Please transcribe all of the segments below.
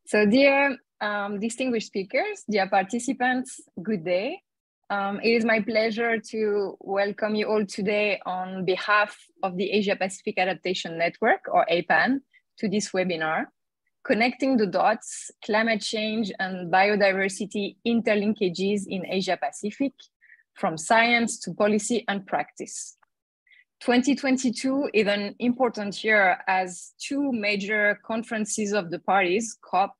So dear distinguished speakers, dear participants, good day. It is my pleasure to welcome you all today on behalf of the Asia Pacific Adaptation Network, or APAN, to this webinar, Connecting the Dots, Climate Change and Biodiversity Interlinkages in Asia Pacific, from Science to Policy and Practice. 2022 is an important year as two major conferences of the parties, COP,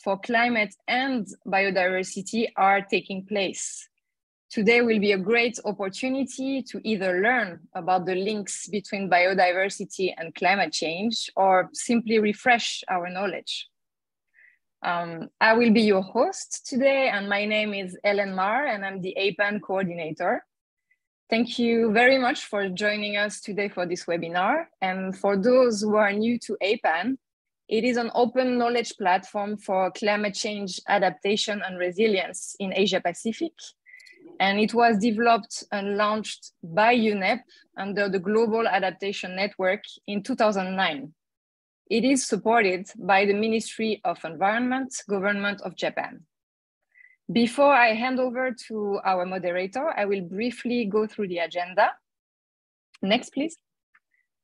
for climate and biodiversity are taking place. Today will be a great opportunity to either learn about the links between biodiversity and climate change or simply refresh our knowledge. I will be your host today, and my name is Ellen Marr, and I'm the APAN coordinator. Thank you very much for joining us today for this webinar. And for those who are new to APAN, it is an open knowledge platform for climate change adaptation and resilience in Asia Pacific. And it was developed and launched by UNEP under the Global Adaptation Network in 2009. It is supported by the Ministry of Environment, Government of Japan. Before I hand over to our moderator, I will briefly go through the agenda. Next, please.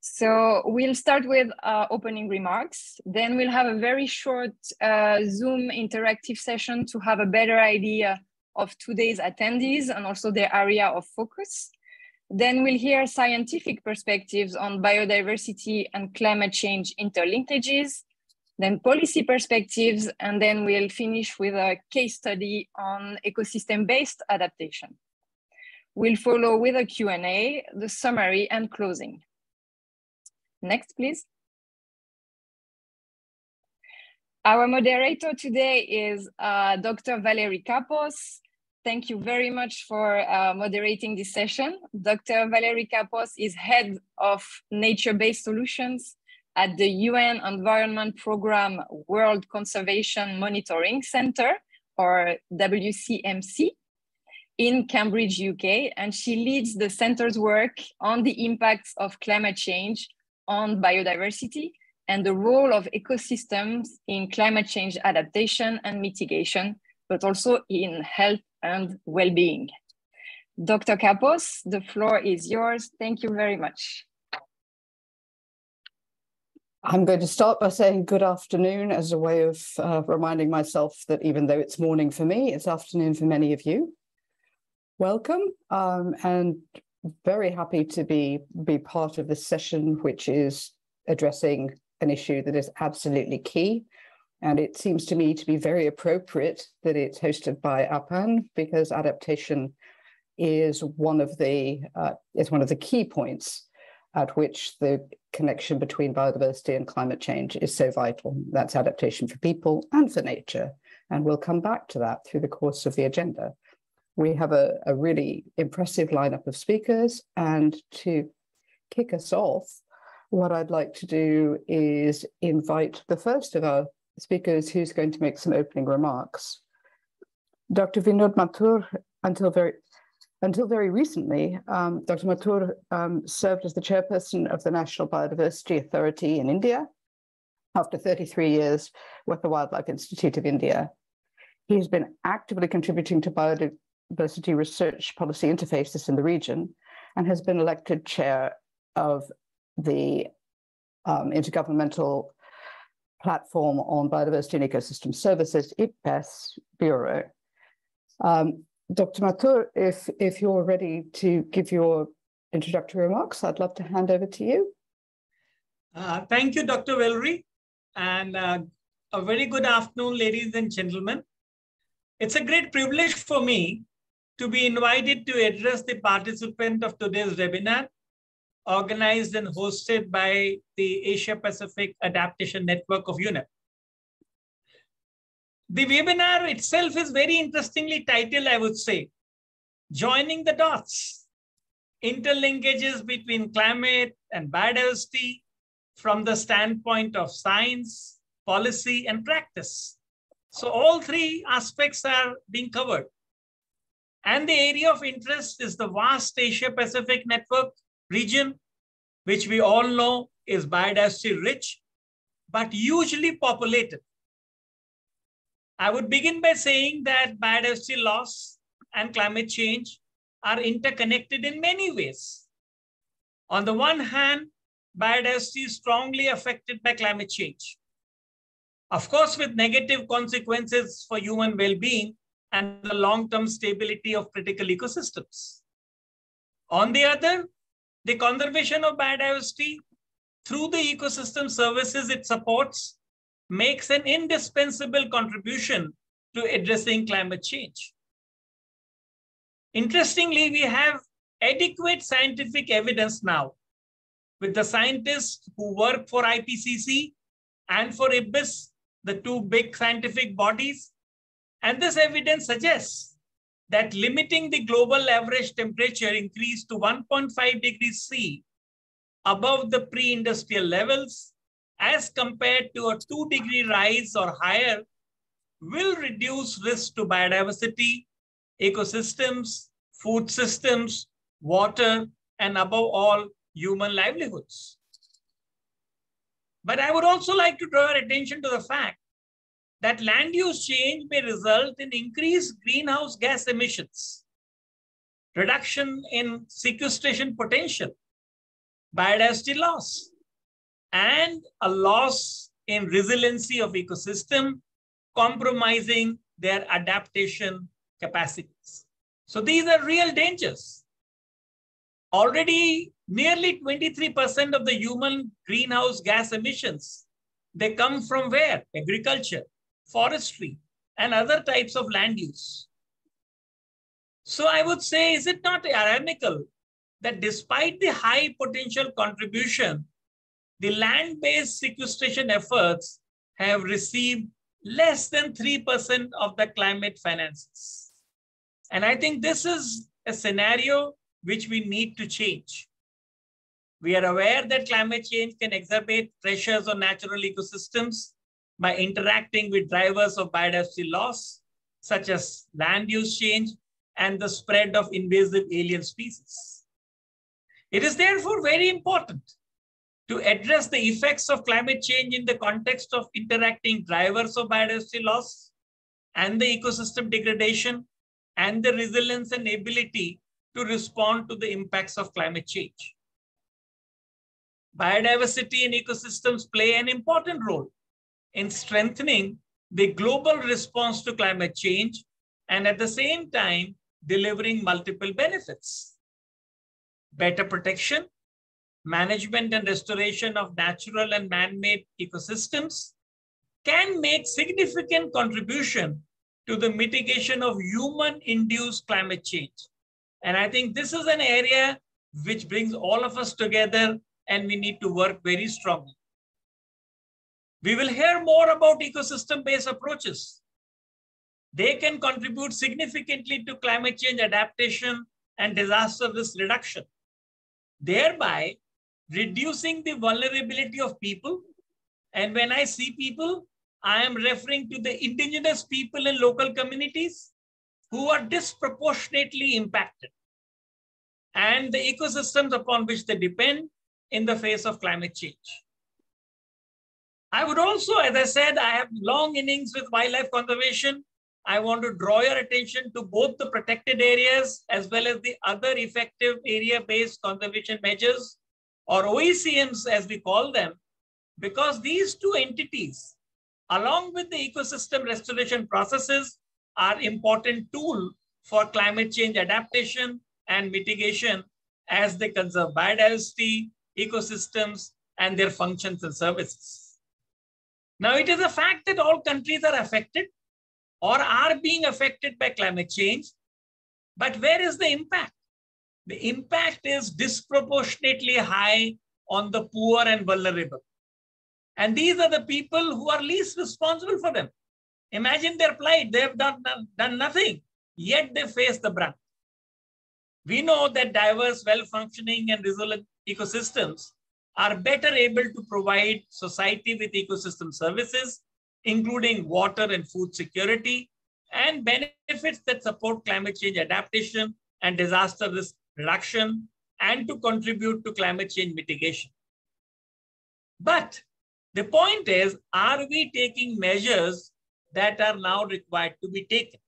So we'll start with opening remarks. Then we'll have a very short Zoom interactive session to have a better idea of today's attendees and also their area of focus. Then we'll hear scientific perspectives on biodiversity and climate change interlinkages, then policy perspectives, and then we'll finish with a case study on ecosystem-based adaptation. We'll follow with a Q&A, the summary and closing. Next, please. Our moderator today is Dr. Valerie Kapos. Thank you very much for moderating this session. Dr. Valerie Kapos is head of nature-based solutions at the UN Environment Programme World Conservation Monitoring Centre, or WCMC, in Cambridge, UK, and she leads the centre's work on the impacts of climate change on biodiversity and the role of ecosystems in climate change adaptation and mitigation, but also in health and well-being. Dr. Kapos, the floor is yours. Thank you very much. I'm going to start by saying good afternoon as a way of reminding myself that even though it's morning for me, it's afternoon for many of you. Welcome, and very happy to be part of this session, which is addressing an issue that is absolutely key. And it seems to me to be very appropriate that it's hosted by APAN, because adaptation is one of the key points at which the connection between biodiversity and climate change is so vital. That's adaptation for people and for nature. And we'll come back to that through the course of the agenda. We have a really impressive lineup of speakers, and to kick us off, what I'd like to do is invite the first of our speakers who's going to make some opening remarks. Dr. Vinod Mathur, until very recently, Dr. Mathur served as the chairperson of the National Biodiversity Authority in India after 33 years with the Wildlife Institute of India. He has been actively contributing to biodiversity research policy interfaces in the region and has been elected chair of the Intergovernmental Platform on Biodiversity and Ecosystem Services, IPBES Bureau. Dr. Mathur, if you're ready to give your introductory remarks, I'd love to hand over to you. Thank you, Dr. Valerie, and a very good afternoon, ladies and gentlemen. It's a great privilege for me to be invited to address the participant of today's webinar, organized and hosted by the Asia Pacific Adaptation Network of UNEP. The webinar itself is very interestingly titled, I would say, Joining the Dots, Interlinkages between Climate and Biodiversity from the Standpoint of Science, Policy, and Practice. So all three aspects are being covered. And the area of interest is the vast Asia Pacific Network region, which we all know is biodiversity rich, but hugely populated. I would begin by saying that biodiversity loss and climate change are interconnected in many ways. On the one hand, biodiversity is strongly affected by climate change. Of course, with negative consequences for human well-being and the long-term stability of critical ecosystems. On the other, the conservation of biodiversity through the ecosystem services it supports makes an indispensable contribution to addressing climate change. Interestingly, we have adequate scientific evidence now with the scientists who work for IPCC and for IBIS, the two big scientific bodies. And this evidence suggests that limiting the global average temperature increase to 1.5 degrees C above the pre-industrial levels as compared to a 2-degree rise or higher will reduce risk to biodiversity, ecosystems, food systems, water, and above all, human livelihoods. But I would also like to draw your attention to the fact that land use change may result in increased greenhouse gas emissions, reduction in sequestration potential, biodiversity loss, and a loss in resiliency of ecosystem, compromising their adaptation capacities. So these are real dangers. Already nearly 23% of the human greenhouse gas emissions, they come from where? Agriculture, forestry, and other types of land use. So I would say, is it not ironical that despite the high potential contribution, the land-based sequestration efforts have received less than 3% of the climate finances? And I think this is a scenario which we need to change. We are aware that climate change can exacerbate pressures on natural ecosystems by interacting with drivers of biodiversity loss, such as land use change and the spread of invasive alien species. It is therefore very important to address the effects of climate change in the context of interacting drivers of biodiversity loss and the ecosystem degradation and the resilience and ability to respond to the impacts of climate change. Biodiversity and ecosystems play an important role in strengthening the global response to climate change and at the same time delivering multiple benefits. Better protection, management and restoration of natural and man-made ecosystems can make significant contribution to the mitigation of human-induced climate change. And I think this is an area which brings all of us together and we need to work very strongly. We will hear more about ecosystem-based approaches. They can contribute significantly to climate change adaptation and disaster risk reduction, thereby reducing the vulnerability of people. And when I see people, I am referring to the indigenous people in local communities who are disproportionately impacted and the ecosystems upon which they depend in the face of climate change. I would also, as I said, I have long innings with wildlife conservation. I want to draw your attention to both the protected areas as well as the other effective area-based conservation measures, or OECMs as we call them, because these two entities, along with the ecosystem restoration processes, are important tools for climate change adaptation and mitigation as they conserve biodiversity, ecosystems, and their functions and services. Now, it is a fact that all countries are affected or are being affected by climate change. But where is the impact? The impact is disproportionately high on the poor and vulnerable. And these are the people who are least responsible for them. Imagine their plight. They have done nothing, yet they face the brunt. We know that diverse, well-functioning and resilient ecosystems are better able to provide society with ecosystem services, including water and food security, and benefits that support climate change adaptation and disaster risk reduction, and to contribute to climate change mitigation. But the point is, are we taking measures that are now required to be taken.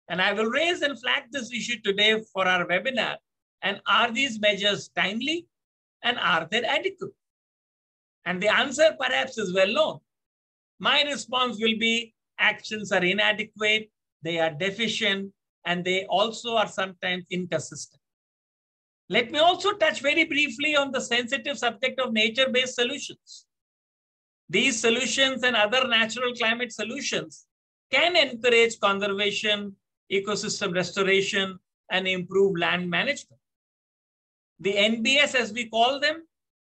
And I will raise and flag this issue today for our webinar. And are these measures timely? And are they adequate? And the answer perhaps is well known. My response will be actions are inadequate, they are deficient, and they also are sometimes inconsistent. Let me also touch very briefly on the sensitive subject of nature-based solutions. These solutions and other natural climate solutions can encourage conservation, ecosystem restoration, and improve land management. The NBS, as we call them,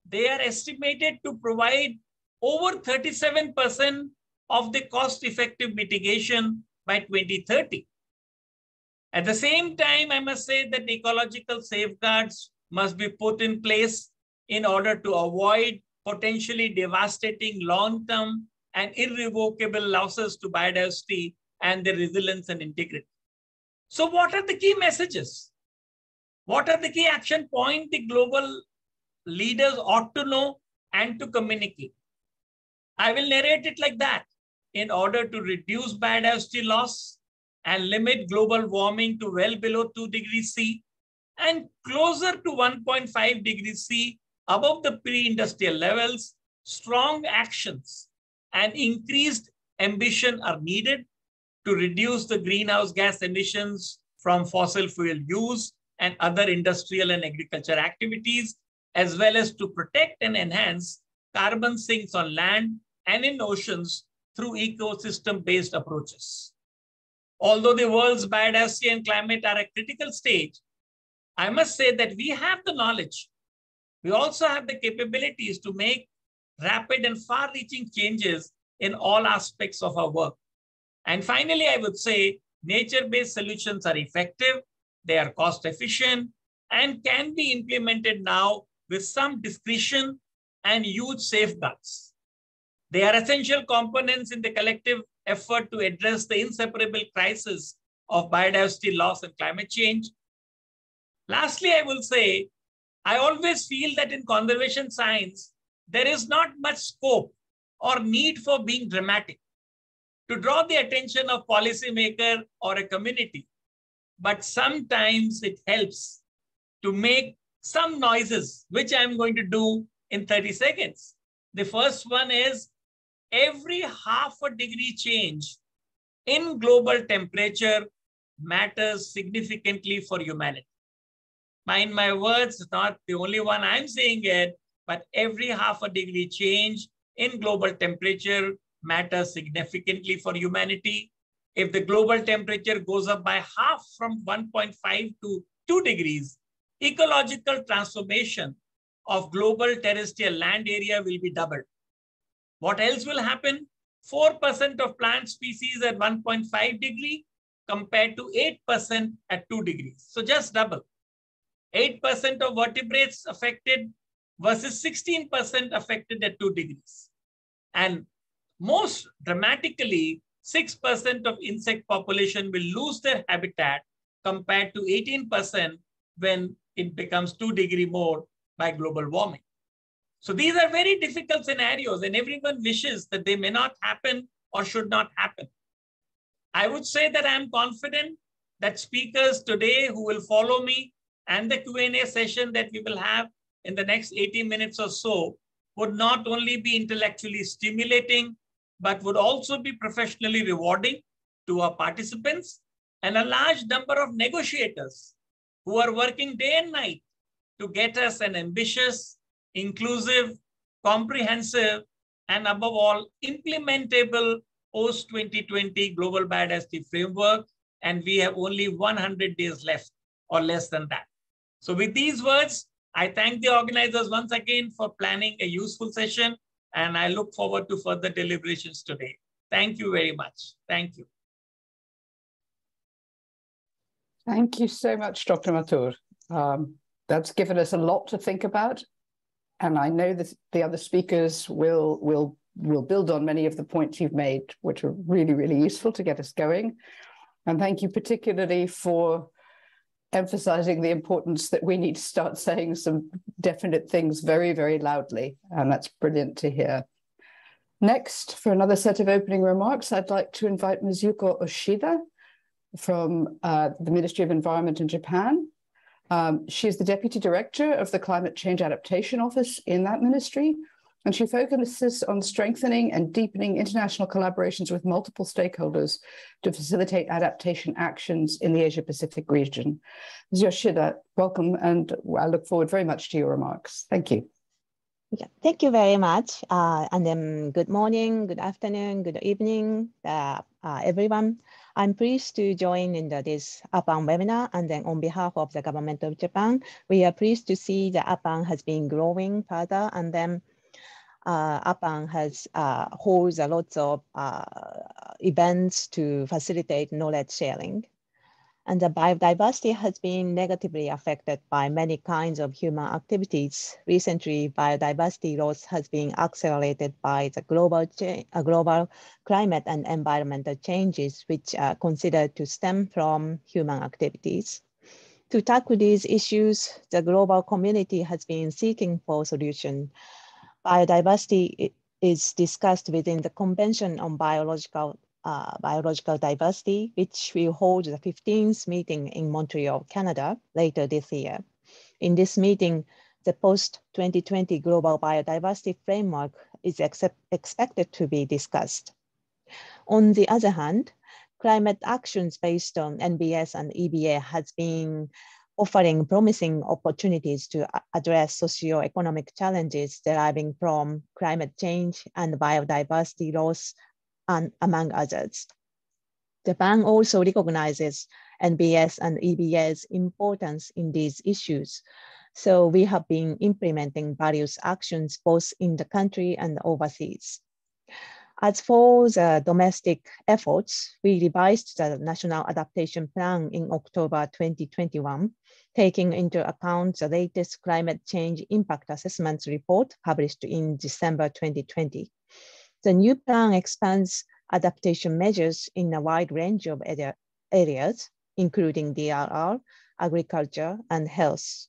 they are estimated to provide over 37% of the cost-effective mitigation by 2030. At the same time, I must say that ecological safeguards must be put in place in order to avoid potentially devastating long-term and irrevocable losses to biodiversity and their resilience and integrity. So what are the key messages? What are the key action points the global leaders ought to know and to communicate? I will narrate it like that. In order to reduce biodiversity loss and limit global warming to well below 2 degrees C and closer to 1.5 degrees C above the pre-industrial levels, strong actions and increased ambition are needed to reduce the greenhouse gas emissions from fossil fuel use and other industrial and agriculture activities, as well as to protect and enhance carbon sinks on land and in oceans through ecosystem-based approaches. Although the world's biodiversity and climate are at a critical stage, I must say that we have the knowledge. We also have the capabilities to make rapid and far-reaching changes in all aspects of our work. And finally, I would say nature-based solutions are effective, they are cost-efficient, and can be implemented now with some discretion and huge safeguards. They are essential components in the collective effort to address the inseparable crisis of biodiversity loss and climate change. Lastly, I will say, I always feel that in conservation science, there is not much scope or need for being dramatic to draw the attention of policymaker or a community. But sometimes it helps to make some noises, which I'm going to do in 30 seconds. The first one is every half a degree change in global temperature matters significantly for humanity. Mind my words, not the only one I'm saying it, but every half a degree change in global temperature matters significantly for humanity. If the global temperature goes up by half from 1.5 to 2 degrees, ecological transformation of global terrestrial land area will be doubled. What else will happen? 4% of plant species at 1.5 degree compared to 8% at 2 degrees. So just double. 8% of vertebrates affected versus 16% affected at 2 degrees. And most dramatically, 6% of insect population will lose their habitat compared to 18% when it becomes 2 degrees more by global warming. So these are very difficult scenarios and everyone wishes that they may not happen or should not happen. I would say that I'm confident that speakers today who will follow me and the Q&A session that we will have in the next 80 minutes or so would not only be intellectually stimulating, but would also be professionally rewarding to our participants and a large number of negotiators who are working day and night to get us an ambitious, inclusive, comprehensive, and above all, implementable post-2020 global biodiversity framework. And we have only 100 days left or less than that. So with these words, I thank the organizers once again for planning a useful session, and I look forward to further deliberations today. Thank you very much. Thank you. Thank you so much, Dr. Mathur. That's given us a lot to think about. And I know that the other speakers will build on many of the points you've made, which are really, really useful to get us going. And thank you particularly for emphasizing the importance that we need to start saying some definite things very, very loudly. And that's brilliant to hear. Next, for another set of opening remarks, I'd like to invite Ms. Yuko Oshida from the Ministry of Environment in Japan. She's the Deputy Director of the Climate Change Adaptation Office in that ministry, and she focuses on strengthening and deepening international collaborations with multiple stakeholders to facilitate adaptation actions in the Asia Pacific region. Ms. Yoshida, welcome, and I look forward very much to your remarks. Thank you. Yeah, thank you very much. And then good morning, good afternoon, good evening, everyone. I'm pleased to join in this APAN webinar, and then on behalf of the government of Japan, we are pleased to see the APAN has been growing further, and then APAN has holds a lot of events to facilitate knowledge sharing. And the biodiversity has been negatively affected by many kinds of human activities. Recently, biodiversity loss has been accelerated by the global climate and environmental changes, which are considered to stem from human activities. To tackle these issues, the global community has been seeking for solutions. Biodiversity is discussed within the Convention on Biological Diversity, which will hold the 15th meeting in Montreal, Canada, later this year. In this meeting, the post-2020 Global Biodiversity Framework is expected to be discussed. On the other hand, climate actions based on NBS and EBA has been offering promising opportunities to address socio-economic challenges deriving from climate change and biodiversity loss, and among others. Japan also recognizes NBS and EBA's importance in these issues. So we have been implementing various actions both in the country and overseas. As for the domestic efforts, we revised the National Adaptation Plan in October 2021, taking into account the latest climate change impact assessments report published in December 2020. The new plan expands adaptation measures in a wide range of areas, including DRR, agriculture, and health.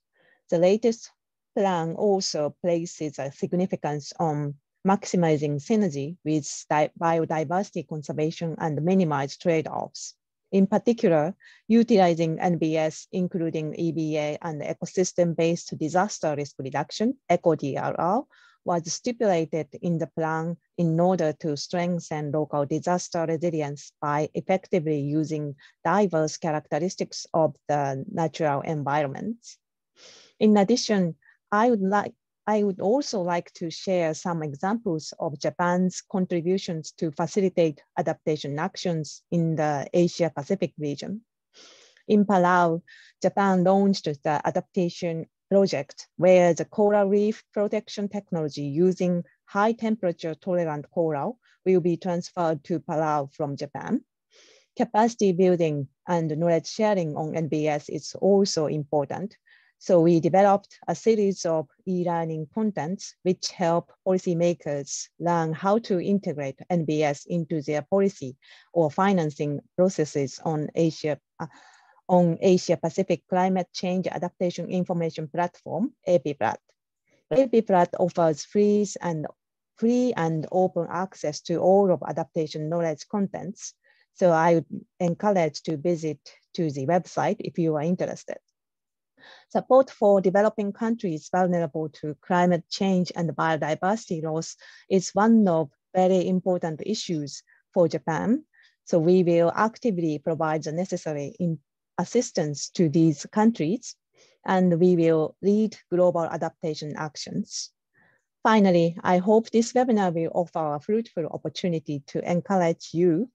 The latest plan also places a significance on maximizing synergy with biodiversity conservation and minimize trade-offs. In particular, utilizing NBS, including EBA and ecosystem-based disaster risk reduction, ECO-DRR, was stipulated in the plan in order to strengthen local disaster resilience by effectively using diverse characteristics of the natural environments. In addition, I would also like to share some examples of Japan's contributions to facilitate adaptation actions in the Asia Pacific region. In Palau, Japan launched the adaptation project where the coral reef protection technology using high temperature tolerant coral will be transferred to Palau from Japan. Capacity building and knowledge sharing on NBS is also important. So we developed a series of e-learning contents which help policymakers learn how to integrate NBS into their policy or financing processes on Asia Pacific Climate Change Adaptation Information Platform, APPLAT. APPLAT offers free and open access to all of adaptation knowledge contents. So I would encourage to visit to the website if you are interested. Support for developing countries vulnerable to climate change and biodiversity loss is one of very important issues for Japan. So we will actively provide the necessary assistance to these countries, and we will lead global adaptation actions. Finally, I hope this webinar will offer a fruitful opportunity to encourage you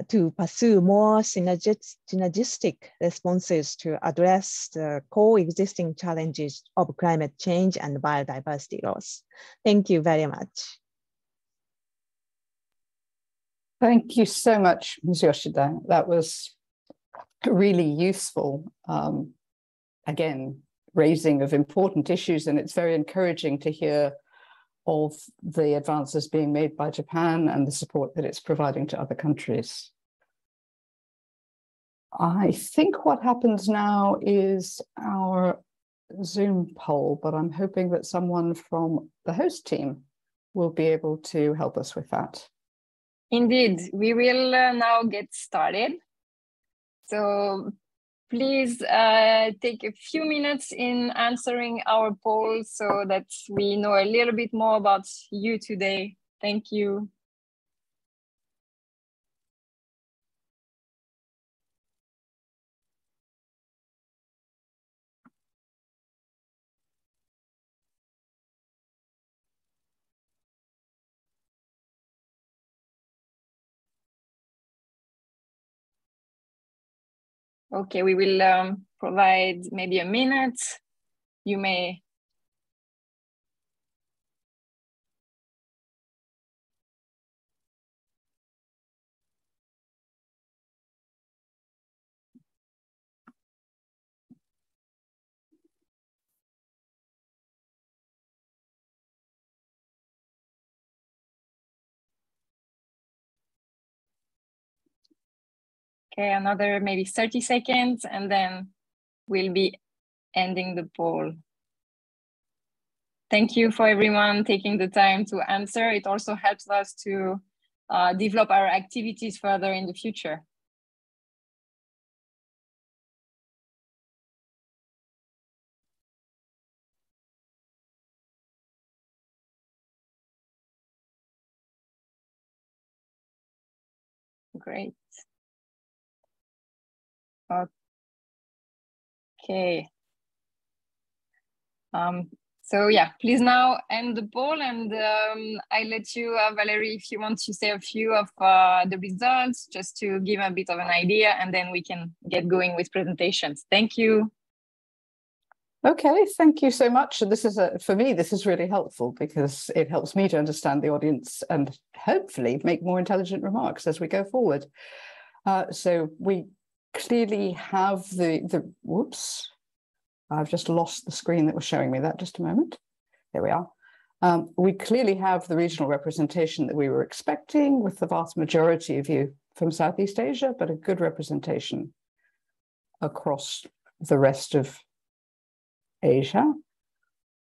to pursue more synergistic responses to address the coexisting challenges of climate change and biodiversity loss. Thank you very much. Thank you so much, Ms. Yoshida. That was really useful, again, raising of important issues, and it's very encouraging to hear of the advances being made by Japan and the support that it's providing to other countries. I think what happens now is our Zoom poll, but I'm hoping that someone from the host team will be able to help us with that. Indeed, we will now get started. So please take a few minutes in answering our poll so that we know a little bit more about you today. Thank you. Okay, we will provide maybe a minute. You may. Okay, another maybe 30 seconds, and then we'll be ending the poll. Thank you for everyone taking the time to answer. It also helps us to develop our activities further in the future. Great. Okay. So yeah, please now end the poll, and I let you, Valerie, if you want to say a few of the results, just to give a bit of an idea, and then we can get going with presentations. Thank you. Okay, thank you so much. And this is, for me, this is really helpful because it helps me to understand the audience and hopefully make more intelligent remarks as we go forward. So we clearly have whoops, I've just lost the screen that was showing me that, just a moment. There we are. We clearly have the regional representation that we were expecting, with the vast majority of you from Southeast Asia, but a good representation across the rest of Asia.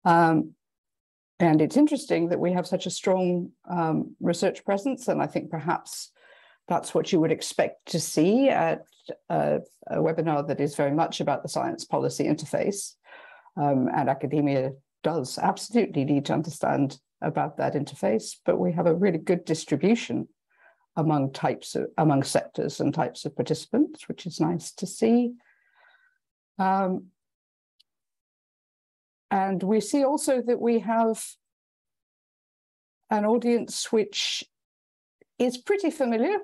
And it's interesting that we have such a strong research presence, and I think perhaps that's what you would expect to see at a webinar that is very much about the science policy interface. And academia does absolutely need to understand about that interface, but we have a really good distribution among sectors and types of participants, which is nice to see. And we see also that we have an audience which is pretty familiar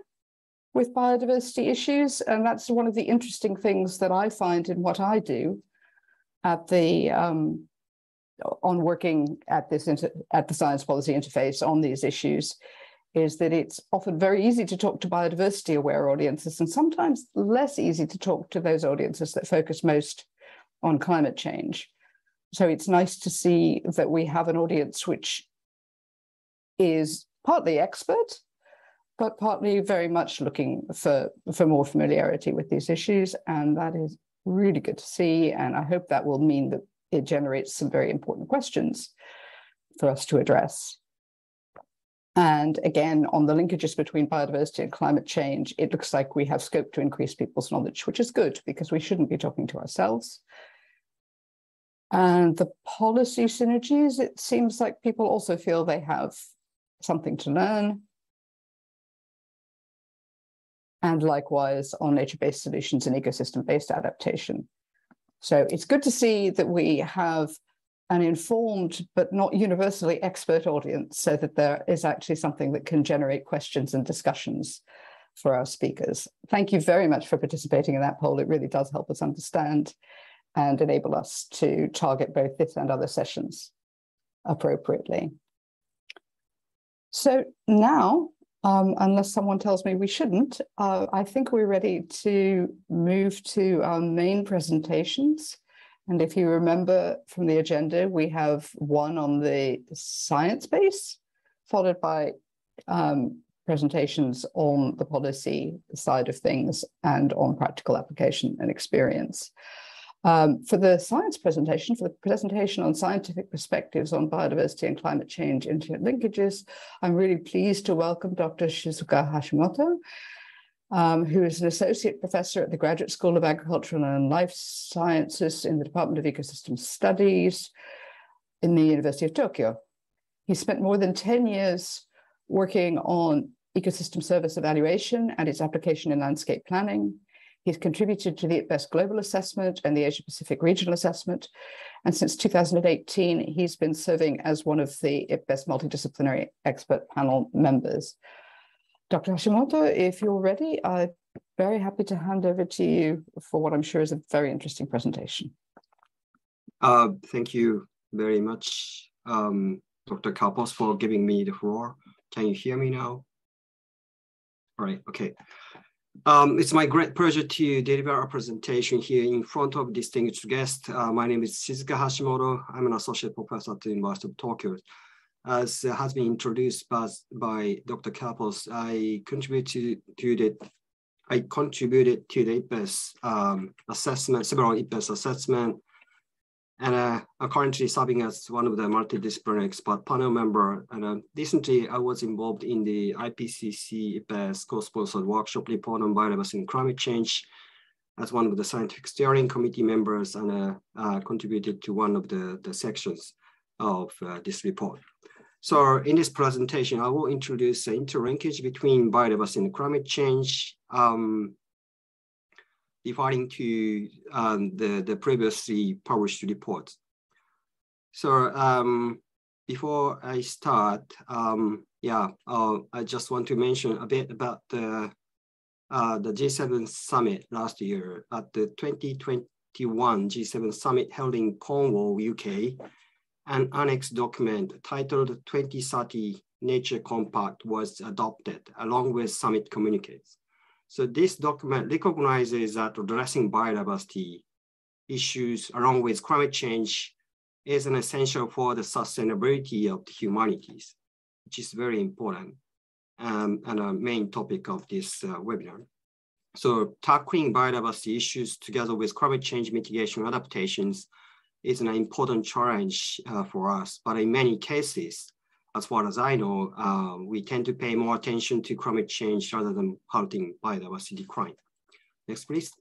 with biodiversity issues, and that's one of the interesting things that I find in what I do at the on working at this at the science policy interface on these issues, is that it's often very easy to talk to biodiversity aware audiences, and sometimes less easy to talk to those audiences that focus most on climate change. So it's nice to see that we have an audience which is partly expert, but partly very much looking for more familiarity with these issues. And that is really good to see. And I hope that will mean that it generates some very important questions for us to address. And again, on the linkages between biodiversity and climate change, it looks like we have scope to increase people's knowledge, which is good because we shouldn't be talking to ourselves. And the policy synergies, it seems like people also feel they have something to learn. And likewise on nature-based solutions and ecosystem-based adaptation. So it's good to see that we have an informed but not universally expert audience, so that there is actually something that can generate questions and discussions for our speakers. Thank you very much for participating in that poll. It really does help us understand and enable us to target both this and other sessions appropriately. So now, unless someone tells me we shouldn't, I think we're ready to move to our main presentations. And if you remember from the agenda, we have one on the science base, followed by presentations on the policy side of things and on practical application and experience. For the science presentation, for the presentation on scientific perspectives on biodiversity and climate change interlinkages, I'm really pleased to welcome Dr. Shizuka Hashimoto, who is an associate professor at the Graduate School of Agricultural and Life Sciences in the Department of Ecosystem Studies in the University of Tokyo. He spent more than 10 years working on ecosystem service evaluation and its application in landscape planning. He's contributed to the IPBES Global Assessment and the Asia Pacific Regional Assessment. And since 2018, he's been serving as one of the IPBES Multidisciplinary Expert Panel members. Dr. Hashimoto, if you're ready, I'm very happy to hand over to you for what I'm sure is a very interesting presentation. Thank you very much, Dr. Kapos, for giving me the floor. Can you hear me now? All right, okay. It's my great pleasure to deliver a presentation here in front of distinguished guests. My name is Shizuka Hashimoto. I'm an associate professor at the University of Tokyo. As has been introduced by Dr. Kapos, I contributed to the IPBES assessment, several IPBES assessment, and I'm currently serving as one of the multidisciplinary expert panel member. And recently, I was involved in the IPCC IPBES co-sponsored workshop report on biodiversity and climate change as one of the scientific steering committee members, and contributed to one of the sections of this report. So in this presentation, I will introduce the interlinkage between biodiversity and climate change, referring to the previously published reports. So before I start, I just want to mention a bit about the G7 summit last year. At the 2021 G7 summit held in Cornwall, UK, an annex document titled 2030 Nature Compact was adopted along with summit communiques. So this document recognizes that addressing biodiversity issues along with climate change is an essential for the sustainability of the humanities, which is very important and a main topic of this webinar. So tackling biodiversity issues together with climate change mitigation adaptations is an important challenge for us, but in many cases, as far as I know, we tend to pay more attention to climate change rather than halting biodiversity decline. Next, please.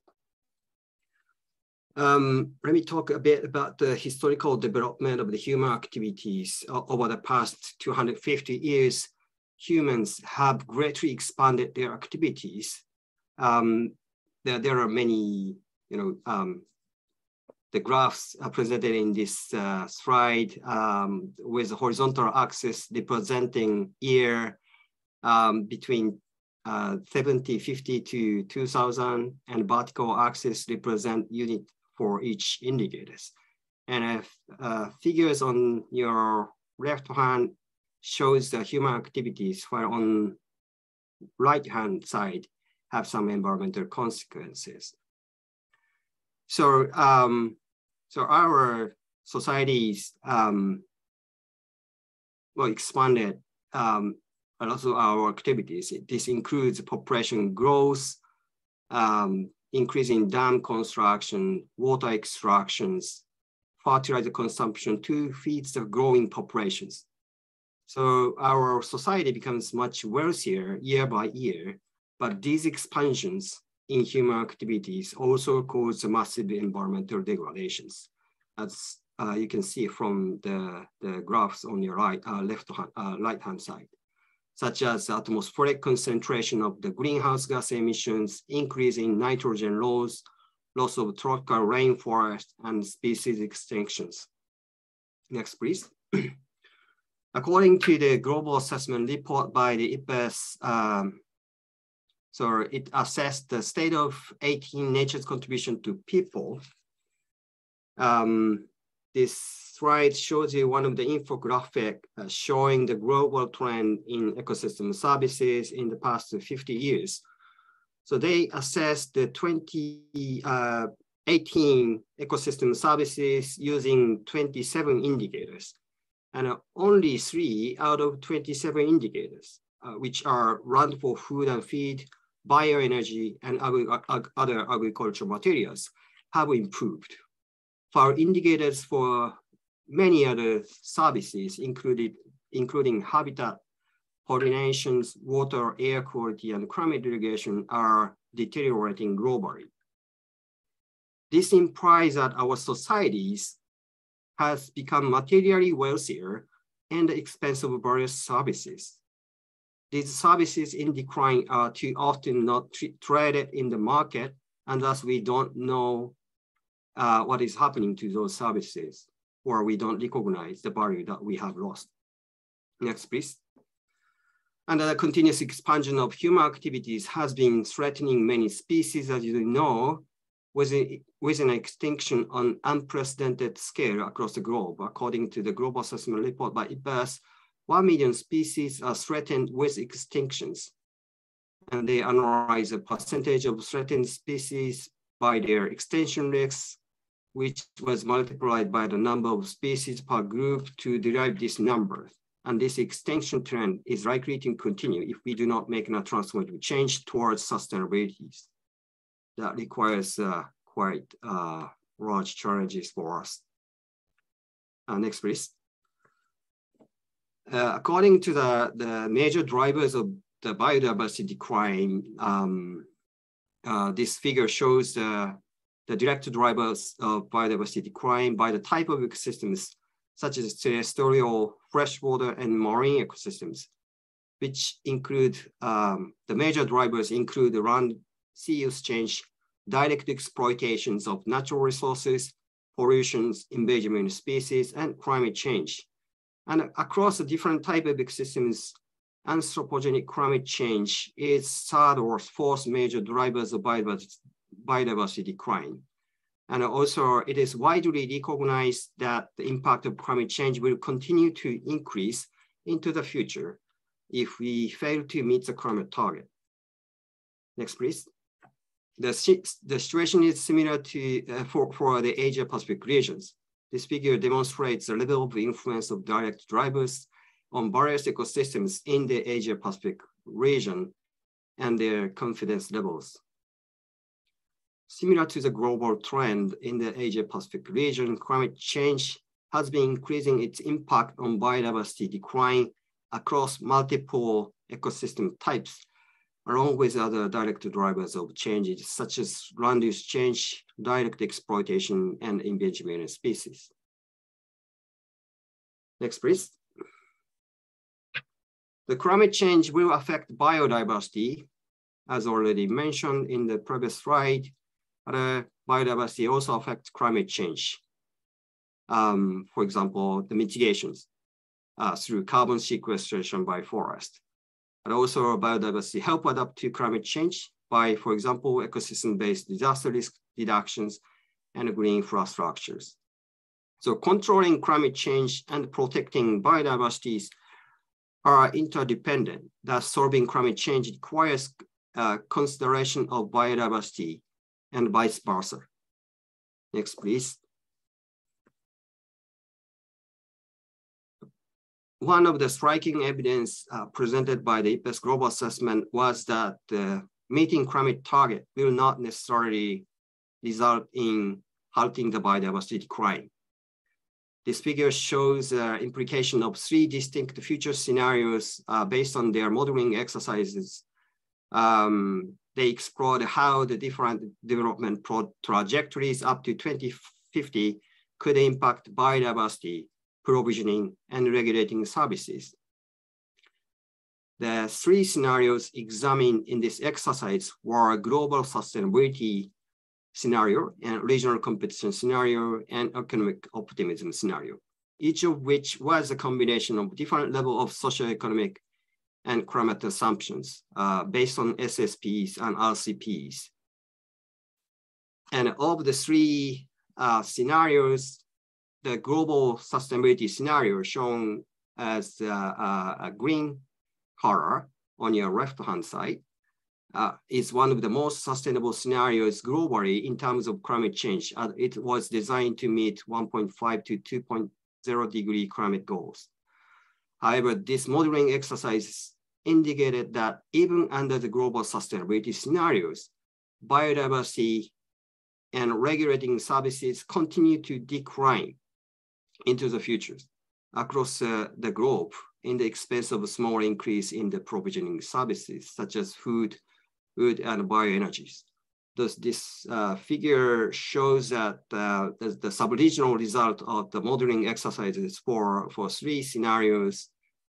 Let me talk a bit about the historical development of the human activities. Over the past 250 years, humans have greatly expanded their activities. There are many, the graphs are presented in this slide with the horizontal axis representing year between 50 to 2000, and vertical axis represent unit for each indicators. And figures on your left hand shows the human activities, while on right hand side have some environmental consequences. So, our societies expanded a lot of our activities. This includes population growth, increasing dam construction, water extractions, fertilizer consumption to feed the growing populations. So our society becomes much wealthier year by year, but these expansions in human activities also cause massive environmental degradations, as you can see from the graphs on your right-hand side, such as atmospheric concentration of the greenhouse gas emissions, increase in nitrogen loss of tropical rainforest, and species extinctions. Next, please. According to the global assessment report by the IPBES, so it assessed the state of 18 nature's contribution to people. This slide shows you one of the infographic showing the global trend in ecosystem services in the past 50 years. So they assessed the 2018 ecosystem services using 27 indicators, and only 3 out of 27 indicators, which are land for food and feed, bioenergy, and other agricultural materials, have improved for indicators for many other services, including habitat, pollinations, water, air quality, and climate irrigation are deteriorating globally. This implies that our societies has become materially wealthier and expensive various services. These services in decline are too often not traded in the market, and thus we don't know what is happening to those services, or we don't recognize the value that we have lost. Next, please. And the continuous expansion of human activities has been threatening many species, as you know, with an extinction on unprecedented scale across the globe. According to the Global Assessment Report by IPBES, 1 million species are threatened with extinctions. And they analyze the percentage of threatened species by their extinction risks, which was multiplied by the number of species per group to derive this number. And this extinction trend is likely to continue if we do not make a transformative change towards sustainability. That requires quite large challenges for us. Next, please. According to the major drivers of the biodiversity decline, this figure shows the direct drivers of biodiversity decline by the type of ecosystems, such as terrestrial, freshwater, and marine ecosystems, which include, the major drivers include the land sea use change, direct exploitations of natural resources, pollutions, invasive species, and climate change. And across the different type of ecosystems, anthropogenic climate change is third or fourth major drivers of biodiversity decline. And also it is widely recognized that the impact of climate change will continue to increase into the future if we fail to meet the climate target. Next, please. The situation is similar to for the Asia Pacific regions. This figure demonstrates the level of influence of direct drivers on various ecosystems in the Asia Pacific region and their confidence levels. Similar to the global trend in the Asia Pacific region, climate change has been increasing its impact on biodiversity decline across multiple ecosystem types, along with other direct drivers of changes such as land use change, direct exploitation, and invasive species. Next, please. The climate change will affect biodiversity, as already mentioned in the previous slide. Biodiversity also affects climate change. For example, the mitigations through carbon sequestration by forest. And also biodiversity help adapt to climate change by, for example, ecosystem-based disaster risk reductions and green infrastructures. So controlling climate change and protecting biodiversities are interdependent. Thus, solving climate change requires consideration of biodiversity and vice versa. Next, please. One of the striking evidence presented by the IPBES global assessment was that meeting climate target will not necessarily result in halting the biodiversity decline. This figure shows the implication of 3 distinct future scenarios based on their modeling exercises. They explored how the different development trajectories up to 2050 could impact biodiversity, provisioning, and regulating services. The 3 scenarios examined in this exercise were a global sustainability scenario, and regional competition scenario, and economic optimism scenario, each of which was a combination of different level of socioeconomic and climate assumptions based on SSPs and RCPs. And of the 3 scenarios, the global sustainability scenario shown as a green color on your left-hand side is one of the most sustainable scenarios globally in terms of climate change. It was designed to meet 1.5 to 2.0 degree climate goals. However, this modeling exercise indicated that even under the global sustainability scenarios, biodiversity and regulating services continue to decline into the future across the globe in the expense of a small increase in the provisioning services such as food and bioenergies. Thus, this figure shows that the sub-regional result of the modeling exercises for 3 scenarios,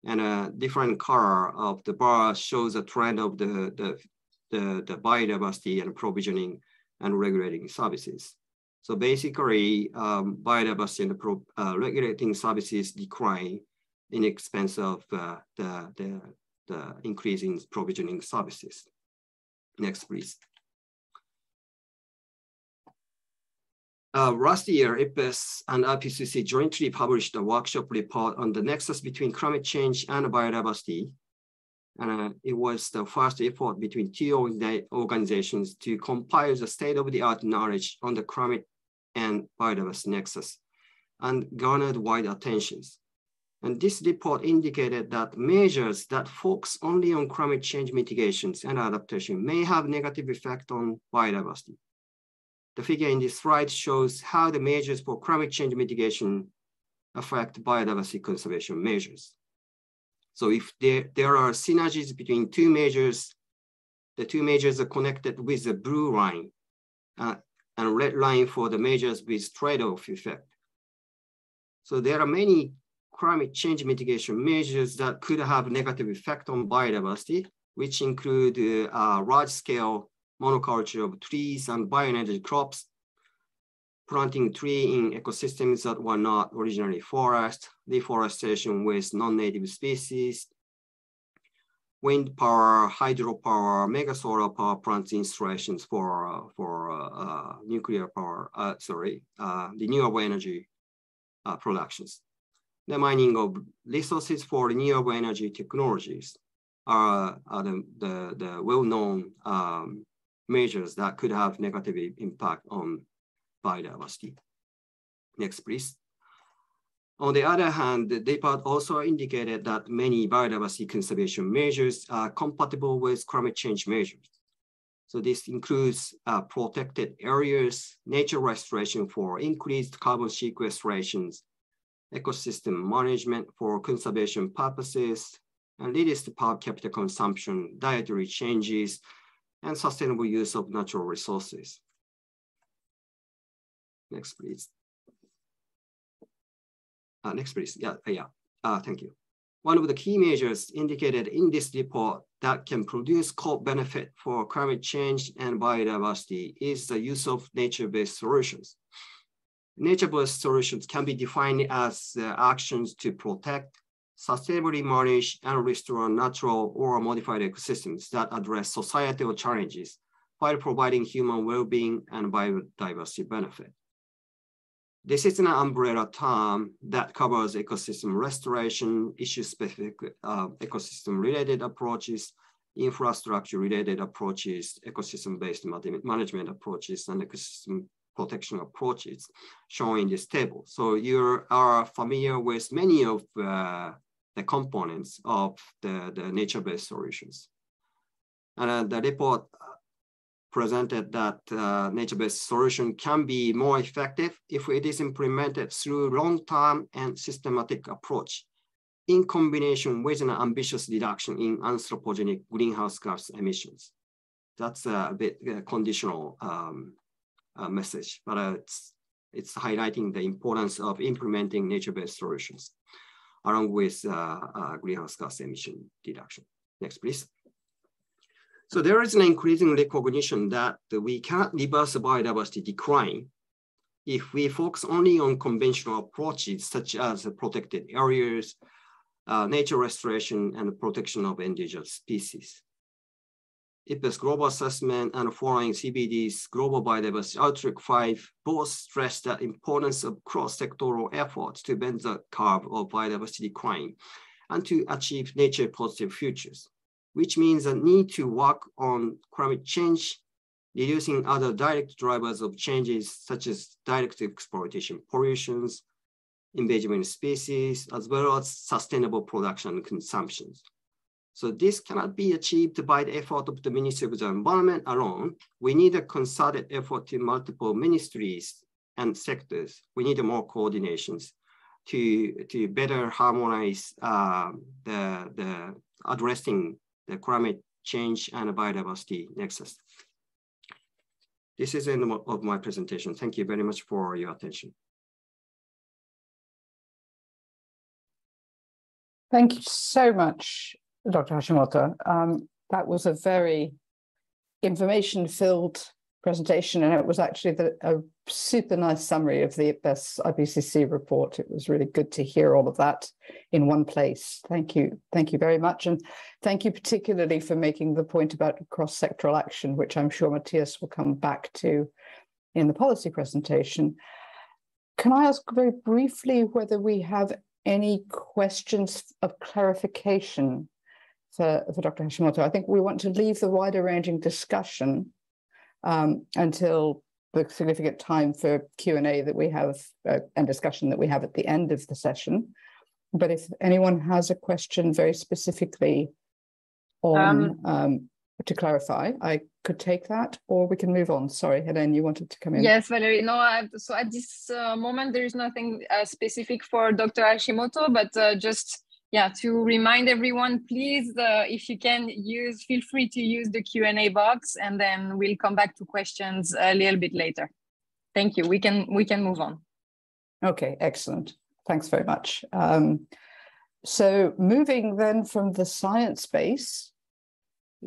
and a different color of the bar shows a trend of the biodiversity and provisioning and regulating services. So basically, biodiversity and regulating services decline in expense of the increase in provisioning services. Next, please. Last year, IPBES and IPCC jointly published a workshop report on the nexus between climate change and biodiversity. And it was the first effort between 2 organizations to compile the state-of-the-art knowledge on the climate and biodiversity nexus and garnered wide attentions. And this report indicated that measures that focus only on climate change mitigations and adaptation may have negative effect on biodiversity. The figure in this slide shows how the measures for climate change mitigation affect biodiversity conservation measures. So if there are synergies between 2 measures, the 2 measures are connected with the blue line and red line for the measures with trade-off effect. So there are many climate change mitigation measures that could have negative effect on biodiversity, which include large-scale monoculture of trees and bioenergy crops, planting trees in ecosystems that were not originally forest, deforestation with non-native species, wind power, hydropower, mega solar power plants installations for nuclear power, renewable energy productions. The mining of resources for renewable energy technologies are the well-known measures that could have negative impact on biodiversity. Next, please. On the other hand, the report also indicated that many biodiversity conservation measures are compatible with climate change measures. So this includes protected areas, nature restoration for increased carbon sequestrations, ecosystem management for conservation purposes, and reduced per capita consumption, dietary changes, and sustainable use of natural resources. Next, please. Next, please. Thank you. One of the key measures indicated in this report that can produce co-benefit for climate change and biodiversity is the use of nature-based solutions. Nature-based solutions can be defined as actions to protect, sustainably manage, and restore natural or modified ecosystems that address societal challenges while providing human well-being and biodiversity benefit. This is an umbrella term that covers ecosystem restoration, issue-specific ecosystem-related approaches, infrastructure-related approaches, ecosystem-based management approaches, and ecosystem protection approaches shown in this table. So you are familiar with many of the components of the nature-based solutions. And the report presented that nature-based solution can be more effective if it is implemented through long-term and systematic approach in combination with an ambitious reduction in anthropogenic greenhouse gas emissions. That's a bit conditional message, but it's highlighting the importance of implementing nature-based solutions along with greenhouse gas emission reduction. Next, please. So there is an increasing recognition that we cannot reverse biodiversity decline if we focus only on conventional approaches such as protected areas, nature restoration, and protection of endangered species. IPBES Global Assessment and following CBD's Global Biodiversity Outlook 5 both stress the importance of cross-sectoral efforts to bend the curve of biodiversity decline and to achieve nature-positive futures, which means a need to work on climate change, reducing other direct drivers of changes such as direct exploitation pollutions, invasive species, as well as sustainable production and consumptions. So this cannot be achieved by the effort of the Ministry of the Environment alone. We need a concerted effort to multiple ministries and sectors. We need more coordinations to better harmonize the addressing the climate change and biodiversity nexus. This is the end of my presentation. Thank you very much for your attention. Thank you so much, Dr. Hashimoto. That was a very information-filled presentation, and it was actually a super nice summary of the IPCC report. It was really good to hear all of that in one place. Thank you very much, and thank you particularly for making the point about cross-sectoral action, which I'm sure Matthias will come back to in the policy presentation. Can I ask very briefly whether we have any questions of clarification for Dr. Hashimoto? I think we want to leave the wider-ranging discussion until the significant time for Q&A that we have and discussion that we have at the end of the session. But if anyone has a question very specifically on to clarify, I could take that, or we can move on. Sorry, Hélène, you wanted to come in. Yes, Valerie. No, so at this moment, there is nothing specific for Dr. Hashimoto, but just to remind everyone, please, if you can feel free to use the Q&A box, and then we'll come back to questions a little bit later. Thank you. We can move on. Okay, excellent. Thanks very much. So moving then from the science base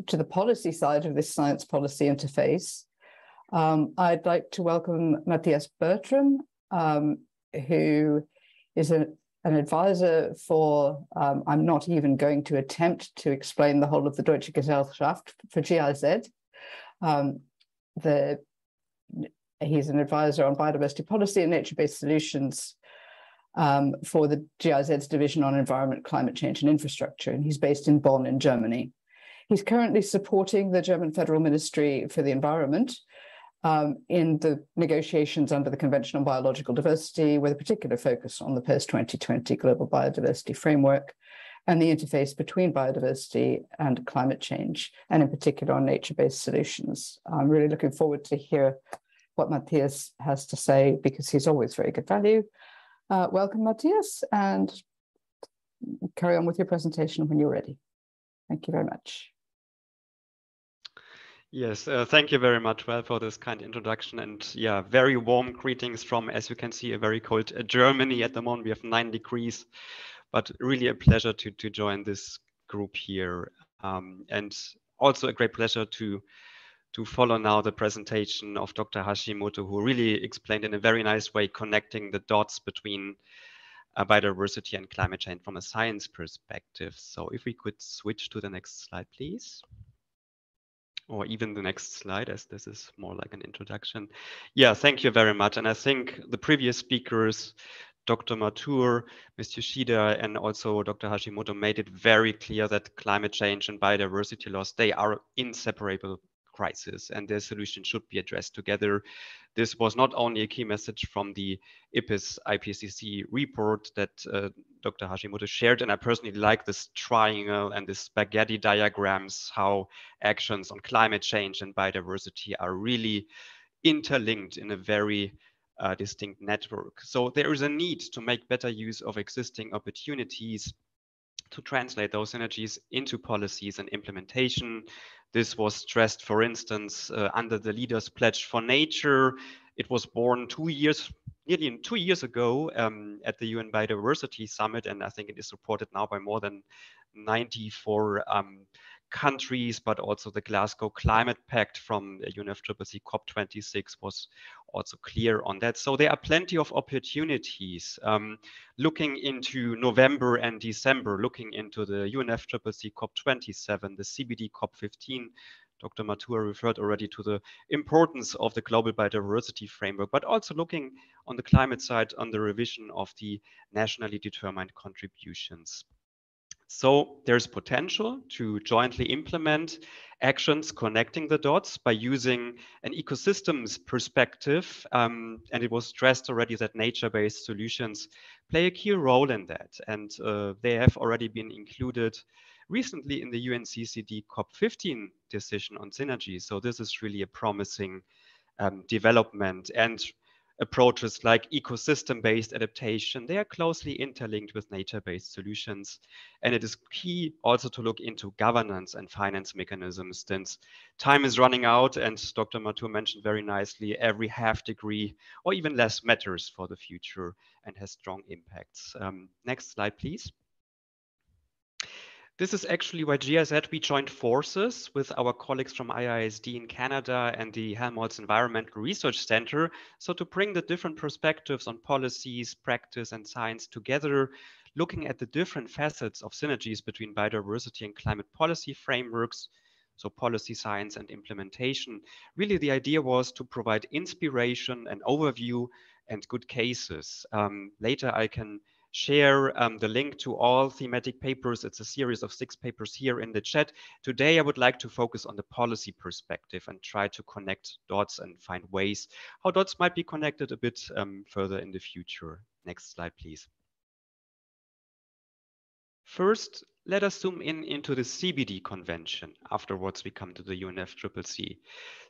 to the policy side of this science policy interface, I'd like to welcome Matthias Bertram, who is an advisor for, I'm not even going to attempt to explain the whole of the Deutsche Gesellschaft for GIZ. He's an advisor on biodiversity policy and nature-based solutions for the GIZ's division on environment, climate change and infrastructure, and he's based in Bonn in Germany. He's currently supporting the German Federal Ministry for the Environment in the negotiations under the Convention on Biological Diversity, with a particular focus on the post-2020 Global Biodiversity Framework and the interface between biodiversity and climate change, and in particular on nature-based solutions. I'm really looking forward to hear what Matthias has to say, because he's always very good value. Welcome, Matthias, and carry on with your presentation when you're ready. Thank you very much. Yes, thank you very much, Val, for this kind introduction, and very warm greetings from, as you can see, a very cold Germany. At the moment we have 9 degrees, but really a pleasure to join this group here, and also a great pleasure to follow now the presentation of Dr. Hashimoto, who really explained in a very nice way connecting the dots between biodiversity and climate change from a science perspective. So if we could switch to the next slide, please. Or even the next slide, as this is more like an introduction. Yeah, thank you very much. And I think the previous speakers, Dr. Mathur, Ms. Yoshida, and also Dr. Hashimoto made it very clear that climate change and biodiversity loss, they are inseparable crisis, and their solution should be addressed together. This was not only a key message from the IPCC report that Dr. Hashimoto shared, and I personally like this triangle and this spaghetti diagrams, how actions on climate change and biodiversity are really interlinked in a very distinct network. So there is a need to make better use of existing opportunities to translate those synergies into policies and implementation. This was stressed, for instance, under the Leaders' Pledge for Nature. It was born nearly 2 years ago at the UN Biodiversity Summit, and I think it is supported now by more than 94 countries, but also the Glasgow Climate Pact from UNFCCC COP26 was also clear on that. So there are plenty of opportunities. Looking into November and December, looking into the UNFCCC COP27, the CBD COP15, Dr. Mathur referred already to the importance of the global biodiversity framework, but also looking on the climate side on the revision of the nationally determined contributions. So there's potential to jointly implement actions connecting the dots by using an ecosystems perspective. And it was stressed already that nature-based solutions play a key role in that. And they have already been included recently in the UNCCD COP15 decision on synergy. So this is really a promising development. And approaches like ecosystem-based adaptation, they are closely interlinked with nature-based solutions. And it is key also to look into governance and finance mechanisms, since time is running out, and Dr. Mathur mentioned very nicely, every half degree or even less matters for the future and has strong impacts. Next slide, please. This is actually why GIZ, we joined forces with our colleagues from IISD in Canada and the Helmholtz Environmental Research Center. So to bring the different perspectives on policies, practice, and science together, looking at the different facets of synergies between biodiversity and climate policy frameworks, so policy, science, and implementation. Really, the idea was to provide inspiration and overview and good cases. Later, I can share the link to all thematic papers. It's a series of 6 papers here in the chat. Today, I would like to focus on the policy perspective and try to connect dots and find ways how dots might be connected a bit further in the future. Next slide, please. First, let us zoom in into the CBD convention. Afterwards, we come to the UNFCCC.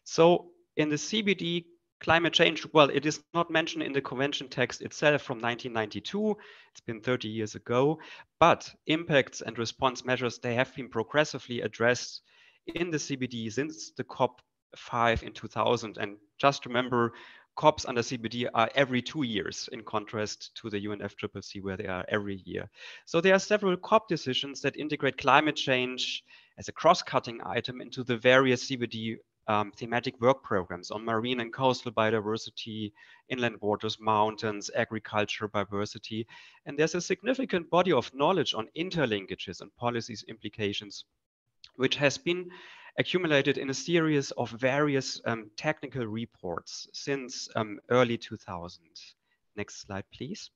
So in the CBD, climate change, well, it is not mentioned in the convention text itself from 1992. It's been 30 years ago, but impacts and response measures, they have been progressively addressed in the CBD since the COP5 in 2000. And just remember, COPs under CBD are every 2 years, in contrast to the UNFCCC, where they are every year. So there are several COP decisions that integrate climate change as a cross-cutting item into the various CBD thematic work programs on marine and coastal biodiversity, inland waters, mountains, agriculture, biodiversity. And there's a significant body of knowledge on interlinkages and policies implications, which has been accumulated in a series of various technical reports since early 2000. Next slide, please.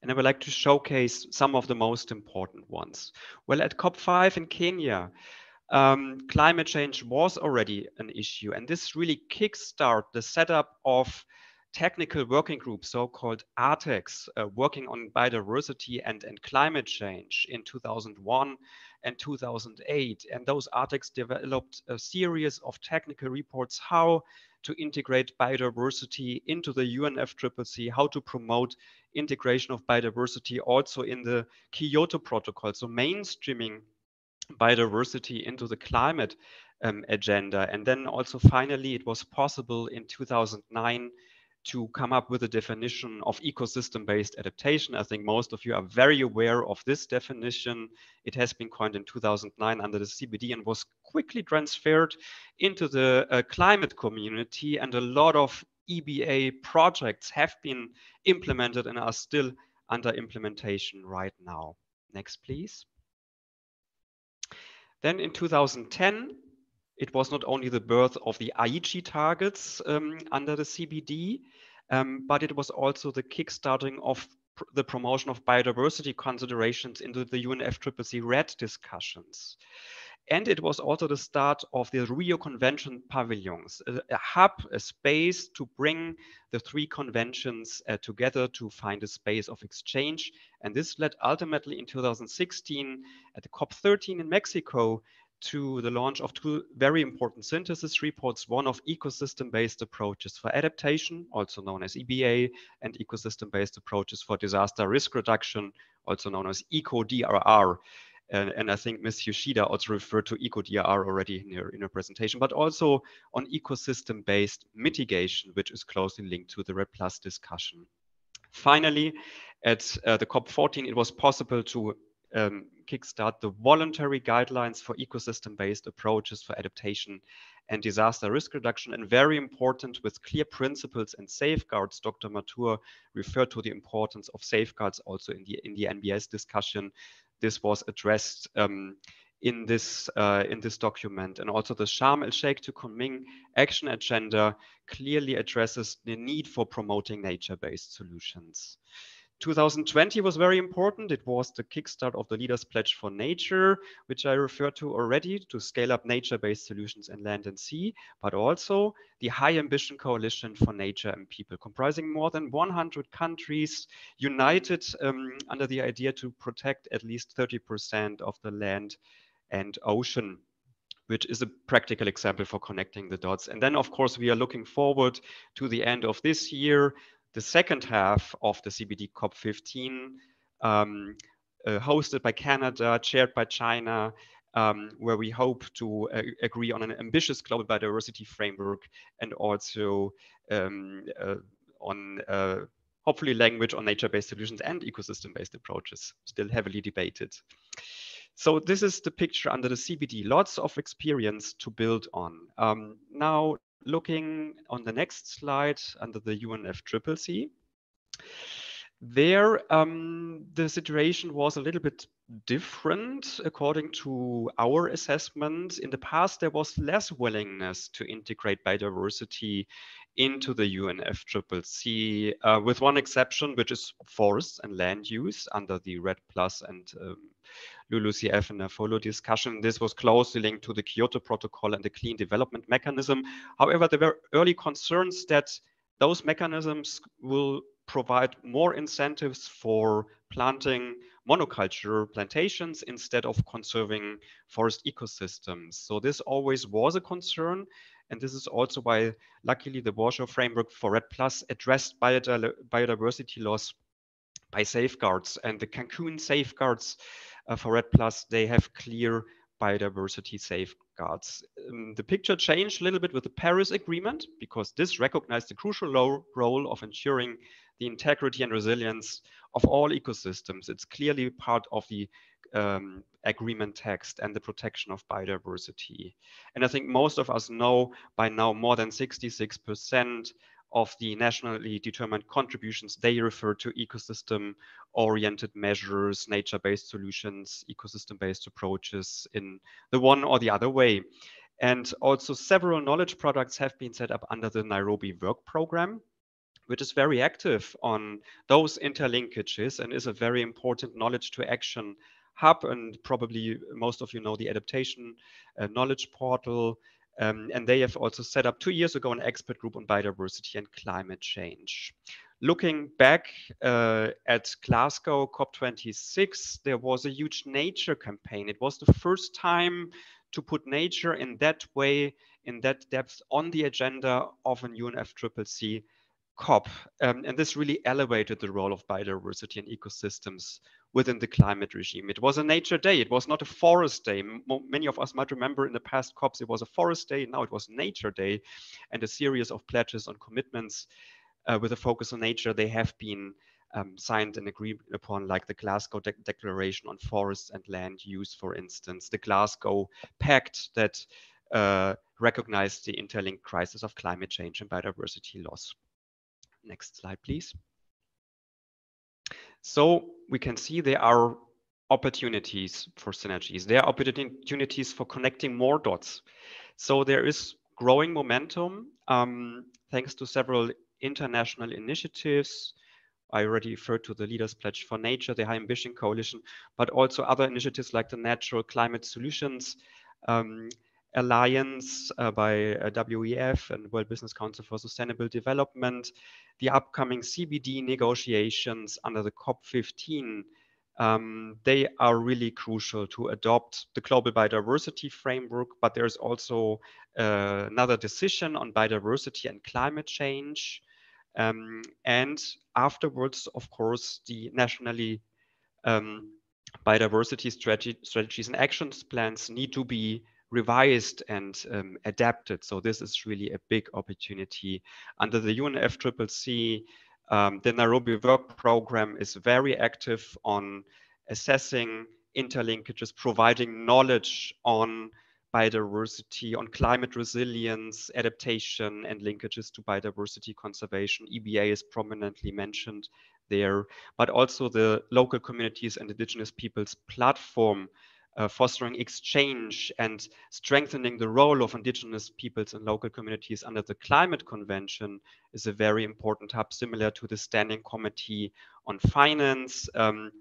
And I would like to showcase some of the most important ones. Well, at COP5 in Kenya, climate change was already an issue, and this really kickstarted the setup of technical working groups, so-called ARTECs, working on biodiversity and climate change in 2001 and 2008. And those ARTECs developed a series of technical reports how to integrate biodiversity into the UNFCCC, how to promote integration of biodiversity also in the Kyoto Protocol, so mainstreaming biodiversity into the climate agenda. And then also finally, it was possible in 2009 to come up with a definition of ecosystem-based adaptation. I think most of you are very aware of this definition. It has been coined in 2009 under the CBD and was quickly transferred into the climate community. And a lot of EBA projects have been implemented and are still under implementation right now. Next, please. Then in 2010, it was not only the birth of the Aichi targets under the CBD, but it was also the kickstarting of the promotion of biodiversity considerations into the UNFCCC RED discussions. And it was also the start of the Rio Convention pavilions, a hub, a space to bring the 3 conventions together to find a space of exchange. And this led ultimately in 2016 at the COP13 in Mexico to the launch of 2 very important synthesis reports, one of ecosystem-based approaches for adaptation, also known as EBA, and ecosystem-based approaches for disaster risk reduction, also known as ECO-DRR. And I think Ms. Yoshida also referred to ECO-DRR already in her presentation, but also on ecosystem-based mitigation, which is closely linked to the RED Plus discussion. Finally, at the COP14, it was possible to kickstart the voluntary guidelines for ecosystem-based approaches for adaptation and disaster risk reduction, and very important with clear principles and safeguards. Dr. Mathur referred to the importance of safeguards also in the NBS discussion. This was addressed in this document, and also the Sharm el-Sheikh to Kunming action agenda clearly addresses the need for promoting nature-based solutions. 2020 was very important. It was the kickstart of the Leaders Pledge for Nature, which I referred to already, to scale up nature-based solutions in land and sea, but also the High Ambition Coalition for Nature and People, comprising more than 100 countries united under the idea to protect at least 30% of the land and ocean, which is a practical example for connecting the dots. And then, of course, we are looking forward to the end of this year, the second half of the CBD COP15, hosted by Canada, chaired by China, where we hope to agree on an ambitious global biodiversity framework and also on hopefully language on nature-based solutions and ecosystem-based approaches, still heavily debated. So this is the picture under the CBD, lots of experience to build on. Now, looking on the next slide under the UNFCCC, there the situation was a little bit different according to our assessment. In the past, there was less willingness to integrate biodiversity into the UNFCCC, with one exception, which is forests and land use under the REDD+ and LULUCF and FOLO discussion. This was closely linked to the Kyoto Protocol and the Clean Development Mechanism. However, there were early concerns that those mechanisms will provide more incentives for planting monoculture plantations instead of conserving forest ecosystems. So this always was a concern. And this is also why, luckily, the Warsaw Framework for REDD+ addressed biodiversity loss by safeguards. And the Cancun safeguards for REDD+, they have clear biodiversity safeguards. The picture changed a little bit with the Paris Agreement, because this recognized the crucial role of ensuring the integrity and resilience of all ecosystems. It's clearly part of the agreement text and the protection of biodiversity. And I think most of us know by now more than 66% of the nationally determined contributions, they refer to ecosystem-oriented measures, nature-based solutions, ecosystem-based approaches in the one or the other way. And also several knowledge products have been set up under the Nairobi Work Program, which is very active on those interlinkages and is a very important knowledge to action hub. And probably most of you know the adaptation knowledge portal. And they have also set up 2 years ago an expert group on biodiversity and climate change. Looking back at Glasgow COP26, there was a huge nature campaign. It was the first time to put nature in that way, in that depth on the agenda of an UNFCCC COP. And this really elevated the role of biodiversity and ecosystems within the climate regime. It was a nature day. It was not a forest day. Many of us might remember in the past COPs, it was a forest day. Now it was nature day, and a series of pledges on commitments with a focus on nature. They have been signed and agreed upon, like the Glasgow Declaration on Forests and Land Use, for instance, the Glasgow Pact that recognized the interlinked crisis of climate change and biodiversity loss. Next slide, please. So we can see there are opportunities for synergies. There are opportunities for connecting more dots. So there is growing momentum thanks to several international initiatives. I already referred to the Leaders Pledge for Nature, the High Ambition Coalition, but also other initiatives like the Natural Climate Solutions Alliance by WEF and World Business Council for Sustainable Development, the upcoming CBD negotiations under the COP15. They are really crucial to adopt the global biodiversity framework, but there's also another decision on biodiversity and climate change. And afterwards, of course, the nationally biodiversity strategies and actions plans need to be revised and adapted. So this is really a big opportunity. Under the UNFCCC, the Nairobi Work Program is very active on assessing interlinkages, providing knowledge on biodiversity, on climate resilience, adaptation, and linkages to biodiversity conservation. EBA is prominently mentioned there, but also the local communities and indigenous peoples platform fostering exchange and strengthening the role of indigenous peoples and local communities under the Climate Convention is a very important hub, similar to the Standing Committee on Finance,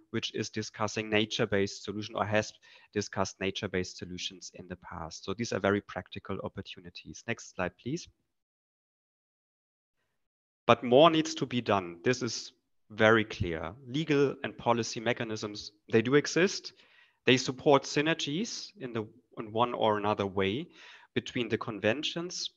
which is discussing nature-based solutions or has discussed nature-based solutions in the past. So these are very practical opportunities. Next slide, please. But more needs to be done. This is very clear. Legal and policy mechanisms, they do exist. They support synergies in one or another way between the conventions.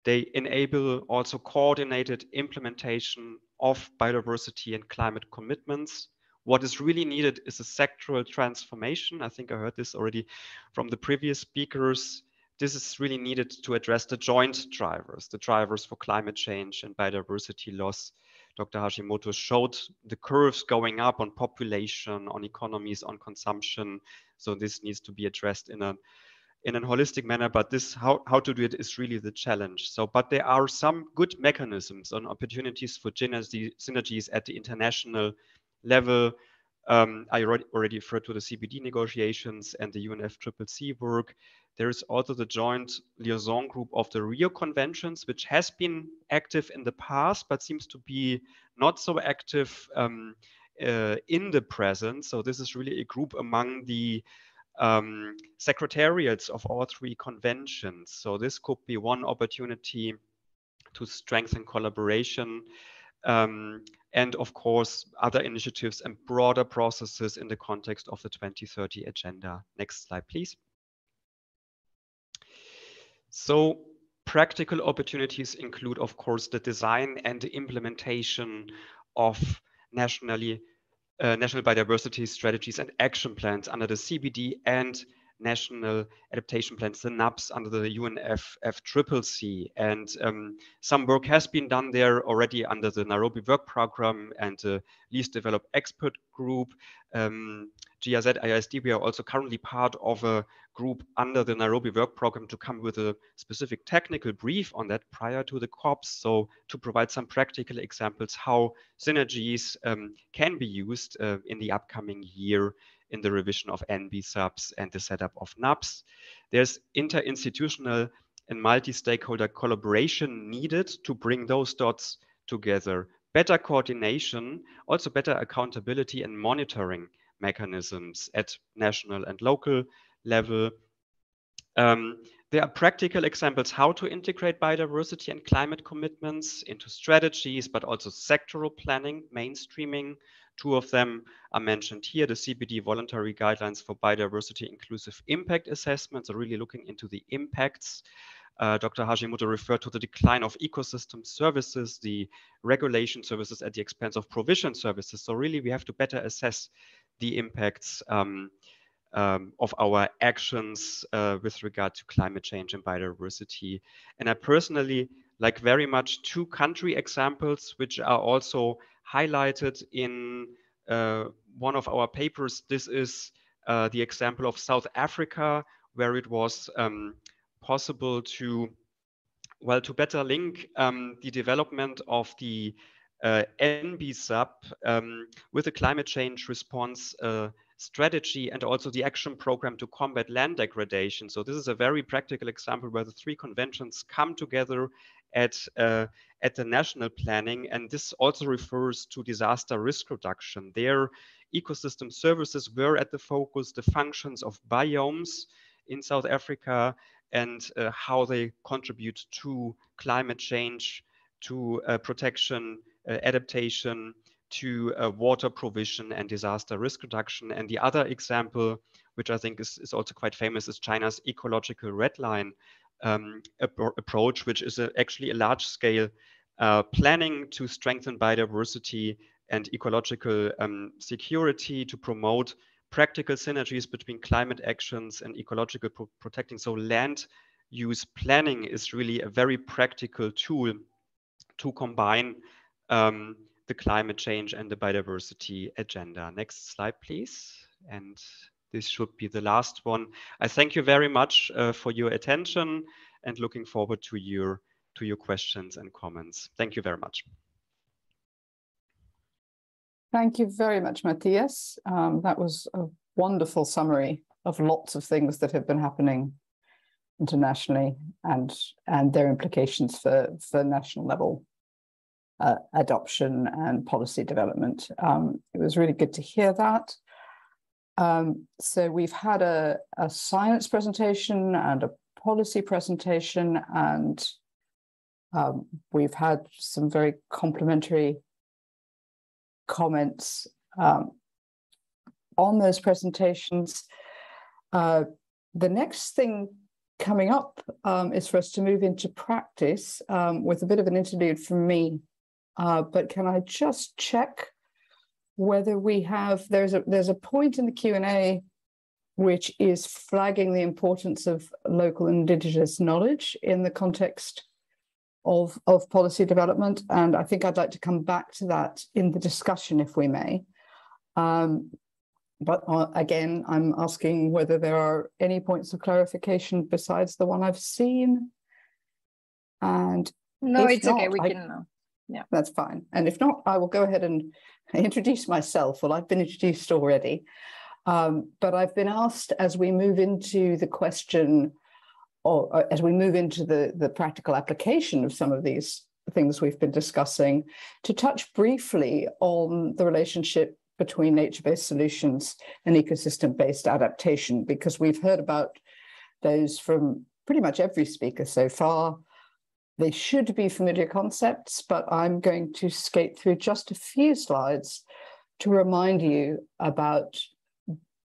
They enable also coordinated implementation of biodiversity and climate commitments. What is really needed is a sectoral transformation. I think I heard this already from the previous speakers. This is really needed to address the joint drivers, the drivers for climate change and biodiversity loss. Dr. Hashimoto showed the curves going up on population, on economies, on consumption. So this needs to be addressed in a holistic manner, but this how to do it is really the challenge. So, but there are some good mechanisms and opportunities for synergies at the international level. I already referred to the CBD negotiations and the UNFCCC work. There is also the joint liaison group of the Rio Conventions, which has been active in the past, but seems to be not so active in the present. So this is really a group among the secretariats of all three conventions. So this could be one opportunity to strengthen collaboration. And of course, other initiatives and broader processes in the context of the 2030 agenda. Next slide, please. So practical opportunities include, of course, the design and the implementation of national biodiversity strategies and action plans under the CBD and national adaptation plans, the NAPs under the UNFCCC. And some work has been done there already under the Nairobi Work Program and the Least Developed Expert Group. GIZ, ISD, we are also currently part of a group under the Nairobi Work Program to come with a specific technical brief on that prior to the COPs. So to provide some practical examples how synergies can be used in the upcoming year in the revision of NB subs and the setup of NAPs. There's interinstitutional and multi-stakeholder collaboration needed to bring those dots together. Better coordination, also better accountability and monitoring mechanisms at national and local level. There are practical examples how to integrate biodiversity and climate commitments into strategies, but also sectoral planning, mainstreaming. Two of them are mentioned here, the CBD voluntary guidelines for biodiversity inclusive impact assessments are really looking into the impacts. Dr. Hashimoto referred to the decline of ecosystem services, the regulation services at the expense of provision services. So really we have to better assess the impacts of our actions with regard to climate change and biodiversity. And I personally like very much two country examples, which are also highlighted in one of our papers. This is the example of South Africa, where it was possible to better link the development of the NB sub with the climate change response strategy and also the action program to combat land degradation. So this is a very practical example where the three conventions come together at the national planning, and this also refers to disaster risk reduction. Their ecosystem services were at the focus, the functions of biomes in South Africa and how they contribute to climate change, to protection, adaptation, to water provision and disaster risk reduction. And the other example, which I think is also quite famous, is China's ecological red line approach, which is actually a large-scale planning to strengthen biodiversity and ecological security, to promote practical synergies between climate actions and ecological protecting. So land use planning is really a very practical tool to combine the climate change and the biodiversity agenda. Next slide, please. And this should be the last one. I thank you very much for your attention and looking forward to your questions and comments. Thank you very much. Thank you very much, Matthias. That was a wonderful summary of lots of things that have been happening internationally and their implications for national level adoption and policy development. It was really good to hear that. So we've had a science presentation and a policy presentation, and we've had some very complimentary comments on those presentations. The next thing coming up is for us to move into practice with a bit of an interlude from me. But can I just check whether we have, there's a point in the Q&A which is flagging the importance of local indigenous knowledge in the context of policy development. And I think I'd like to come back to that in the discussion, if we may. But again, I'm asking whether there are any points of clarification besides the one I've seen. And no, it's not, okay, we can, yeah. That's fine. And if not, I will go ahead and introduce myself. Well, I've been introduced already, but I've been asked as we move into the question, or as we move into the practical application of some of these things we've been discussing, to touch briefly on the relationship between nature-based solutions and ecosystem-based adaptation, because we've heard about those from pretty much every speaker so far. They should be familiar concepts, but I'm going to skate through just a few slides to remind you about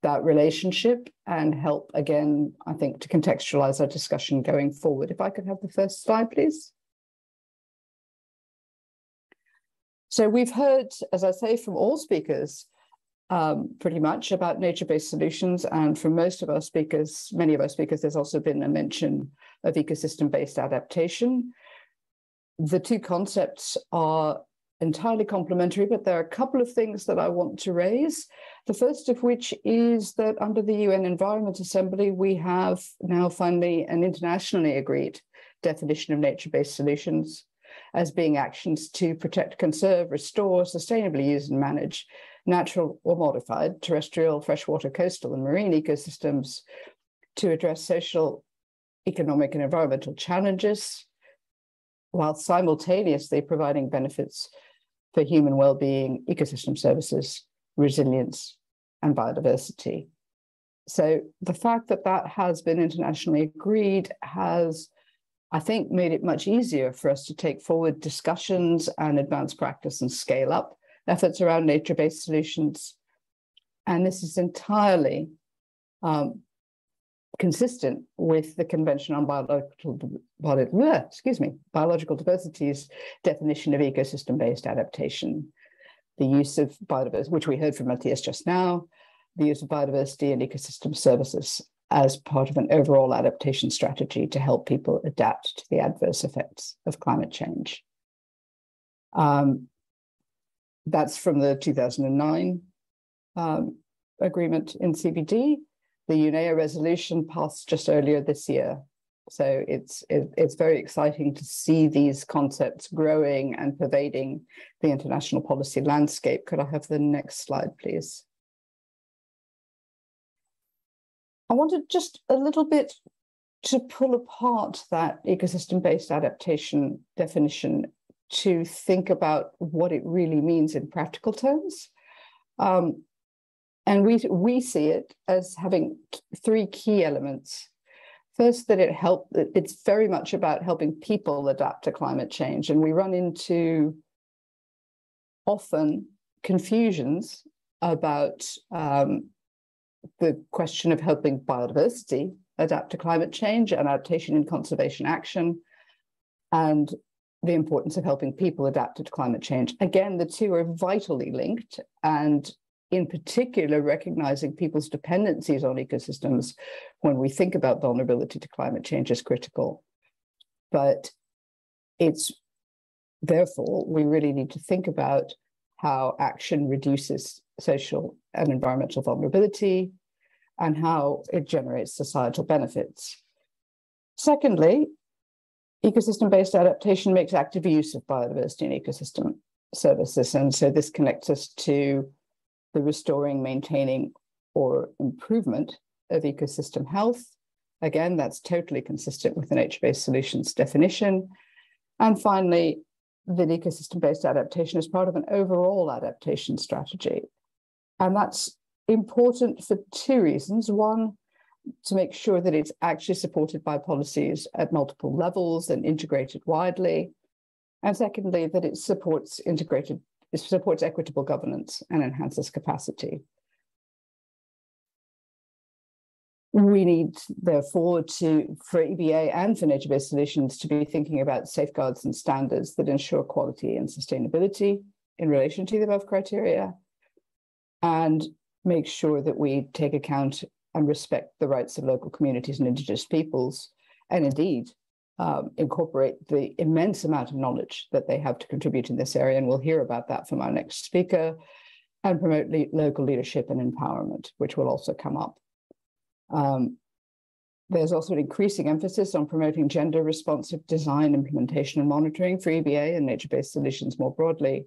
that relationship and help, again, I think, to contextualize our discussion going forward. If I could have the first slide, please. So we've heard, as I say, from all speakers, pretty much about nature-based solutions, and from most of our speakers, many of our speakers, there's also been a mention of ecosystem-based adaptation. The two concepts are entirely complementary, but there are a couple of things that I want to raise. The first of which is that under the UN Environment Assembly, we have now finally an internationally agreed definition of nature-based solutions as being actions to protect, conserve, restore, sustainably use and manage natural or modified terrestrial, freshwater, coastal and marine ecosystems to address social, economic and environmental challenges, while simultaneously providing benefits for human well-being, ecosystem services, resilience, and biodiversity. So the fact that that has been internationally agreed has, I think, made it much easier for us to take forward discussions and advance practice and scale up efforts around nature-based solutions. And this is entirely consistent with the Convention on Biological Diversity's definition of ecosystem-based adaptation. The use of biodiversity, which we heard from Matthias just now, the use of biodiversity and ecosystem services as part of an overall adaptation strategy to help people adapt to the adverse effects of climate change. That's from the 2009 agreement in CBD. The UNEA resolution passed just earlier this year. So it's very exciting to see these concepts growing and pervading the international policy landscape. Could I have the next slide, please? I wanted just a little bit to pull apart that ecosystem-based adaptation definition to think about what it really means in practical terms. And we see it as having three key elements. First, that it's very much about helping people adapt to climate change. And we run into often confusions about the question of helping biodiversity adapt to climate change and adaptation in conservation action, and the importance of helping people adapt to climate change. Again, the two are vitally linked, and in particular, recognizing people's dependencies on ecosystems when we think about vulnerability to climate change is critical. But therefore, we really need to think about how action reduces social and environmental vulnerability and how it generates societal benefits. Secondly, ecosystem-based adaptation makes active use of biodiversity and ecosystem services. And so this connects us to the restoring, maintaining, or improvement of ecosystem health. Again, that's totally consistent with the nature-based solutions definition. And finally, that ecosystem-based adaptation is part of an overall adaptation strategy. And that's important for two reasons. One, to make sure that it's actually supported by policies at multiple levels and integrated widely. And secondly, that it supports equitable governance and enhances capacity. We need, therefore, for EBA and for nature-based solutions to be thinking about safeguards and standards that ensure quality and sustainability in relation to the above criteria, and make sure that we take account and respect the rights of local communities and indigenous peoples, and indeed incorporate the immense amount of knowledge that they have to contribute in this area. And we'll hear about that from our next speaker, and promote local leadership and empowerment, which will also come up. There's also an increasing emphasis on promoting gender-responsive design, implementation, and monitoring for EBA and nature-based solutions more broadly.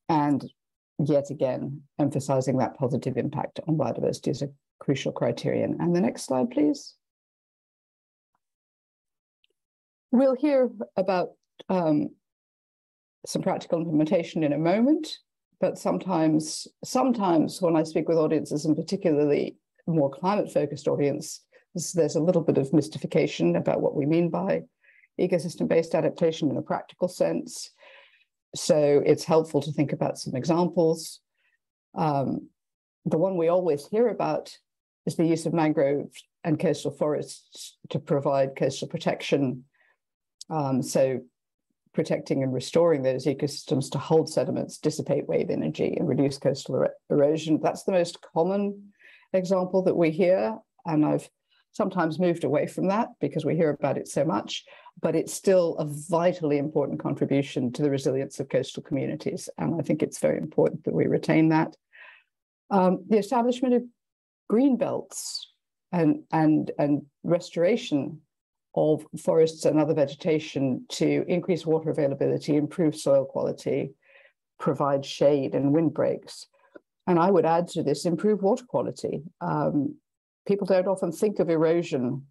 And yet again, emphasizing that positive impact on biodiversity is a crucial criterion. And the next slide, please. We'll hear about some practical implementation in a moment, but sometimes when I speak with audiences, and particularly more climate-focused audience, there's a little bit of mystification about what we mean by ecosystem-based adaptation in a practical sense. So it's helpful to think about some examples. The one we always hear about is the use of mangroves and coastal forests to provide coastal protection. So protecting and restoring those ecosystems to hold sediments, dissipate wave energy, and reduce coastal erosion. That's the most common example that we hear, and I've sometimes moved away from that because we hear about it so much, but it's still a vitally important contribution to the resilience of coastal communities, and I think it's very important that we retain that. The establishment of green belts and restoration of forests and other vegetation to increase water availability, improve soil quality, provide shade and windbreaks. And I would add to this, improve water quality. People don't often think of erosion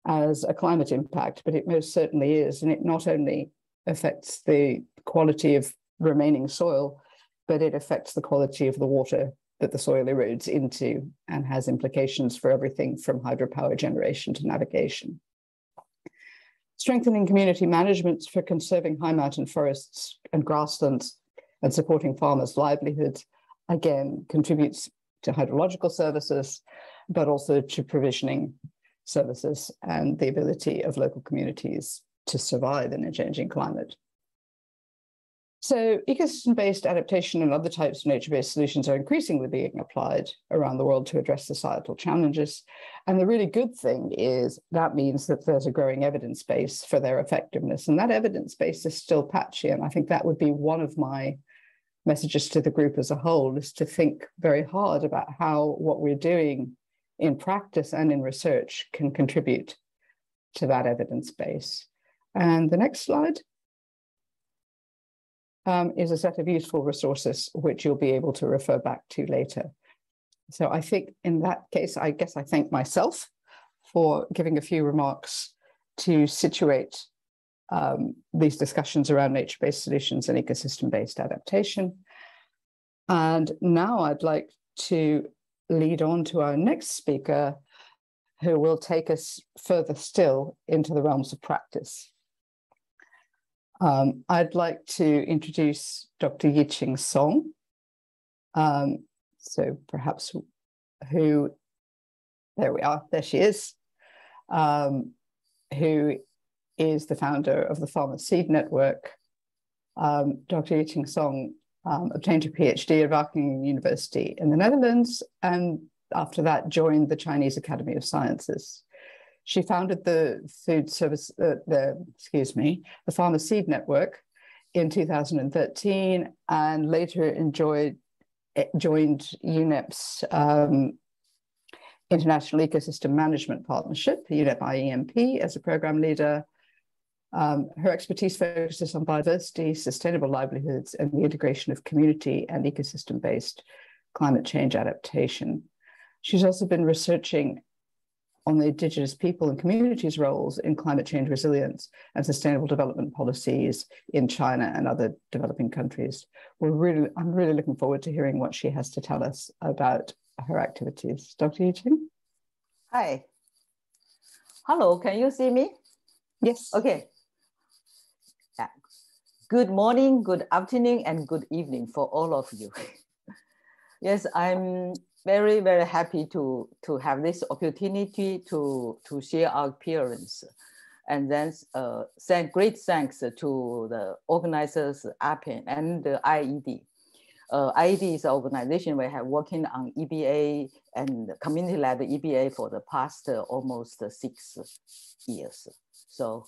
as a climate impact, but it most certainly is. And it not only affects the quality of remaining soil, but it affects the quality of the water that the soil erodes into, and has implications for everything from hydropower generation to navigation. Strengthening community management for conserving high mountain forests and grasslands and supporting farmers' livelihoods, again, contributes to hydrological services, but also to provisioning services and the ability of local communities to survive in a changing climate. So ecosystem-based adaptation and other types of nature-based solutions are increasingly being applied around the world to address societal challenges. And the really good thing is that means that there's a growing evidence base for their effectiveness. And that evidence base is still patchy. And I think that would be one of my messages to the group as a whole, is to think very hard about how what we're doing in practice and in research can contribute to that evidence base. And the next slide is a set of useful resources which you'll be able to refer back to later. So I think in that case, I guess I thank myself for giving a few remarks to situate these discussions around nature-based solutions and ecosystem-based adaptation. And now I'd like to lead on to our next speaker, who will take us further still into the realms of practice. I'd like to introduce Dr. Yiqing Song. So perhaps there we are, there she is, who is the founder of the Farmer Seed Network. Dr. Yiqing Song obtained her PhD at Wageningen University in the Netherlands, and after that joined the Chinese Academy of Sciences. She founded the the Farmer Seed Network in 2013, and later joined UNEP's International Ecosystem Management Partnership, UNEP IEMP, as a program leader. Her expertise focuses on biodiversity, sustainable livelihoods, and the integration of community and ecosystem-based climate change adaptation. She's also been researching on the Indigenous people and communities' roles in climate change resilience and sustainable development policies in China and other developing countries. I'm really looking forward to hearing what she has to tell us about her activities. Dr. Yiqing? Hi. Hello, can you see me? Yes. Okay. Yeah. Good morning, good afternoon, and good evening for all of you. Yes, I'm very, very happy to have this opportunity to share our experience. And then great thanks to the organizers, APAN and the IED. IED is an organization we have working on EBA and community-led EBA for the past almost 6 years. So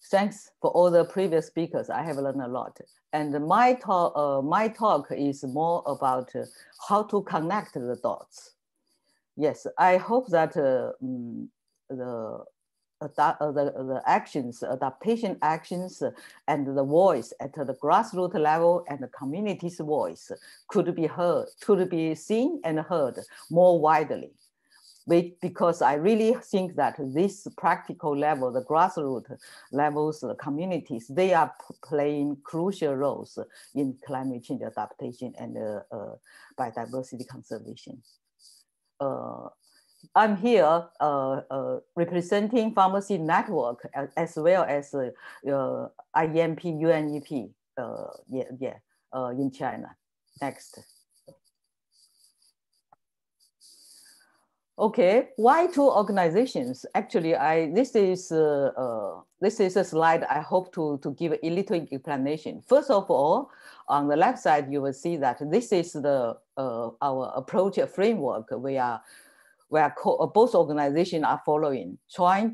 thanks for all the previous speakers. I have learned a lot. And my talk is more about how to connect the dots. Yes, I hope that the actions, adaptation actions, and the voice at the grassroots level and the community's voice could be heard, could be seen and heard more widely. Because I really think that this practical level, the grassroots levels, the communities, they are playing crucial roles in climate change adaptation and biodiversity conservation. I'm here representing Pharmacy Network as well as IEP, UNEP in China. Next. Okay, why 2 organizations? Actually, this is a slide I hope to give a little explanation. First of all, on the left side, you will see that this is the our approach framework where both organizations are following, following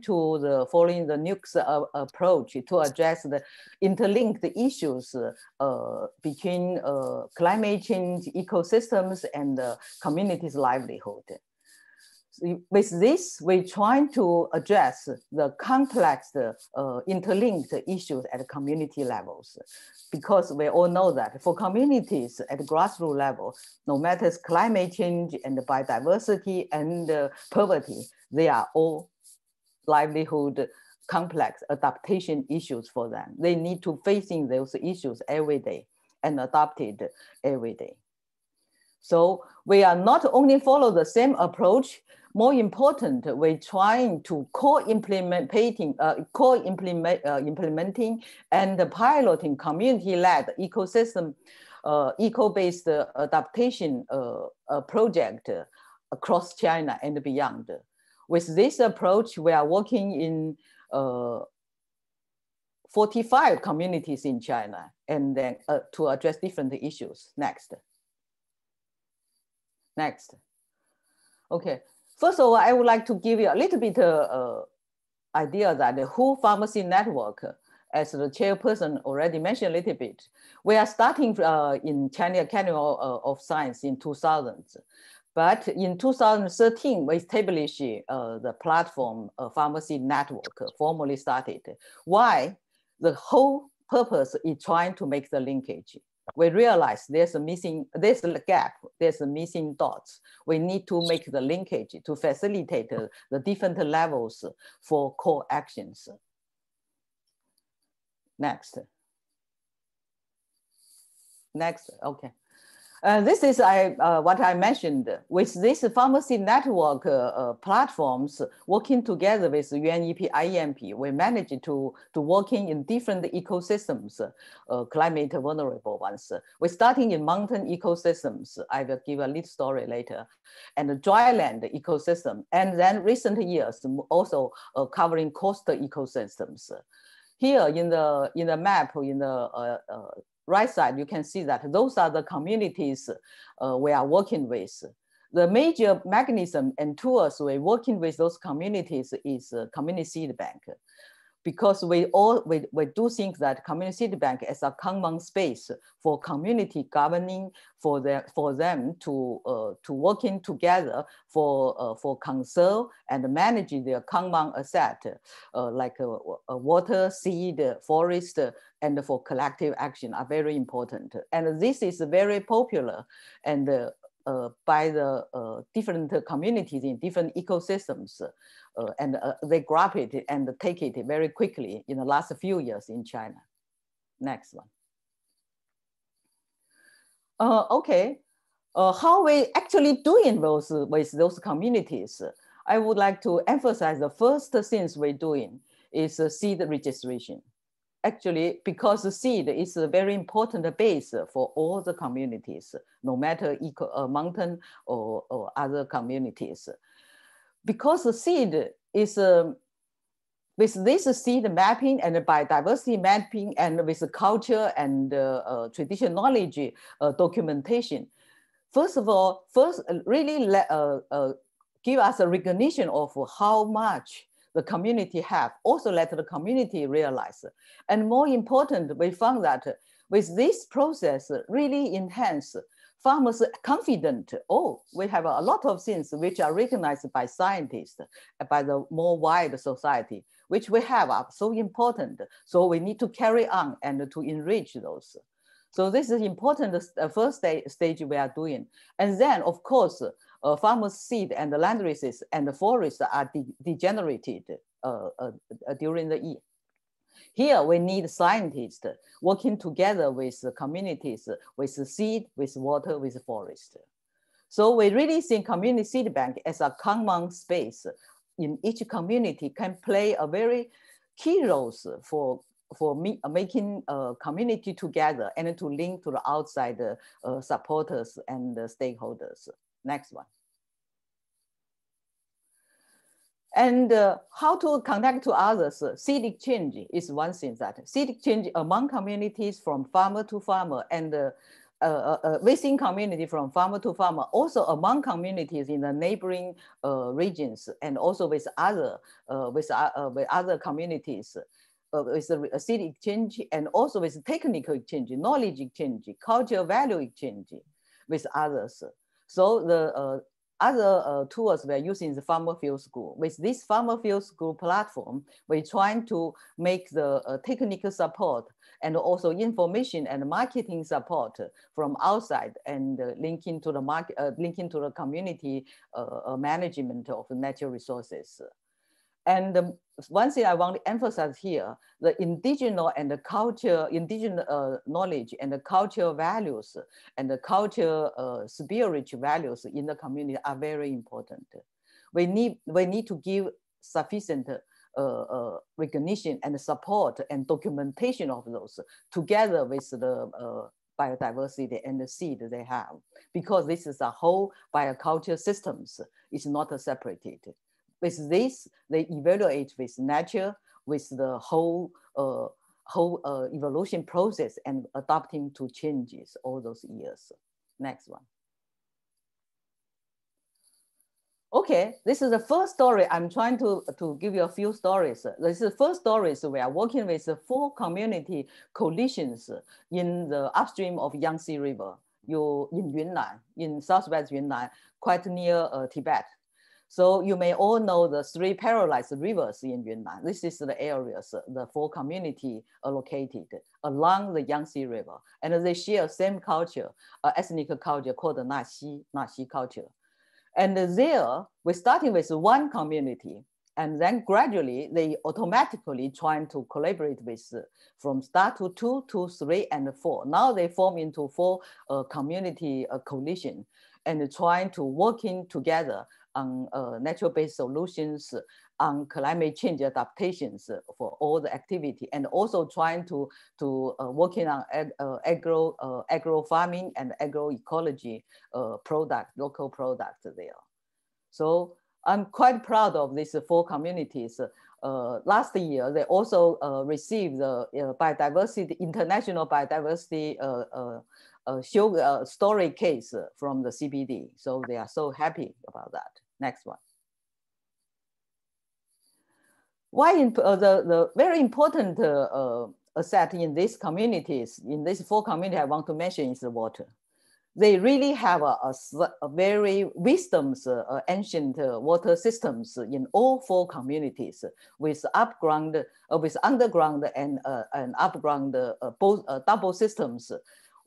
the NUC's approach to address the interlinked issues between climate change, ecosystems, and communities' livelihood. With this, we're trying to address the complex interlinked issues at community levels, because we all know that for communities at the grassroots level, no matter climate change and biodiversity and poverty, they are all livelihood complex adaptation issues for them. They need to facing those issues every day and adopt it every day. So we are not only follow the same approach, more important, we're trying to implementing and piloting community-led ecosystem, eco-based adaptation project across China and beyond. With this approach, we are working in 45 communities in China, and then to address different issues. Next. Next. Okay. First of all, I would like to give you a little bit idea that the whole Pharmacy Network, as the chairperson already mentioned a little bit, we are starting in China Academy of Science in 2000. But in 2013, we established the platform Pharmacy Network, formally started. Why? The whole purpose is trying to make the linkage. We realize there's a gap, there's a missing dots. We need to make the linkage to facilitate the different levels for core actions. Next. Next, okay. This is what I mentioned. With this Pharmacy Network platforms working together with UNEP, IEP, we managed to working in different ecosystems, climate vulnerable ones. We're starting in mountain ecosystems. I will give a little story later, and the dryland ecosystem. And then recent years also covering coastal ecosystems. Here in the map, in the right side, you can see that those are the communities we are working with. The major mechanism and tools we're working with those communities is community seed bank, because we do think that community seed bank is a common space for community governing, for them to working together for conserve and manage their common asset, like water, seed, forest, and for collective action are very important. And this is very popular and by the different communities in different ecosystems, and they grab it and take it very quickly in the last few years in China. Next one. Okay, how we actually doing with those communities? I would like to emphasize the first things we're doing is seed registration. Actually, because the seed is a very important base for all the communities, no matter mountain or other communities. Because the seed is, with this seed mapping and biodiversity mapping and with culture and traditional knowledge documentation, first of all, really give us a recognition of how much the community have, also let the community realize. And more important, we found that with this process really enhance farmers confident, oh, we have a lot of things which are recognized by scientists, by the more wide society, which we have are so important. So we need to carry on and to enrich those. So this is important first stage we are doing. And then of course, farmers' seed and the land races and the forests are degenerated during the year. Here we need scientists working together with the communities, with the seed, with water, with forest. So we really think community seed bank as a common space in each community can play a very key roles for making a community together and to link to the outside supporters and stakeholders. Next one. And how to connect to others. Seed exchange is one thing that seed exchange among communities from farmer to farmer and within community from farmer to farmer, also among communities in the neighboring regions and also with other communities. With a seed exchange and also with technical exchange, knowledge exchange, cultural value exchange with others. So the other tools we're using the Farmer Field School. With this Farmer Field School platform, we're trying to make the technical support and also information and marketing support from outside and linking to the market, linking to the community management of natural resources. And one thing I want to emphasize here, the indigenous and the culture, indigenous knowledge and the cultural values and the cultural spiritual values in the community are very important. We need to give sufficient recognition and support and documentation of those together with the biodiversity and the seed they have, because this is a whole bioculture systems. It's not separated. With this, they evaluate with nature, with the whole evolution process and adapting to changes all those years. Next one. Okay, this is the first story. I'm trying to give you a few stories. This is the first stories. We are working with 4 community coalitions in the upstream of Yangtze River, in Yunnan, in southwest Yunnan, quite near Tibet. So you may all know the 3 paralyzed rivers in Yunnan. This is the areas, the 4 communities are located along the Yangtze River. And they share same culture, ethnic culture called the Naxi culture. And there, we're starting with 1 community. And then gradually, they automatically trying to collaborate with from start to 2 to 3 and 4. Now they form into 4 community coalition and trying to working together on natural-based solutions, on climate change adaptations for all the activity, and also trying to working on agro farming and agroecology local product there. So I'm quite proud of these 4 communities. Last year, they also received the biodiversity, international biodiversity story case from the CBD. So they are so happy about that. Next one. Why the very important asset in these communities, in these 4 communities I want to mention is the water. They really have a very wisdoms, ancient water systems in all 4 communities with underground and abground both double systems.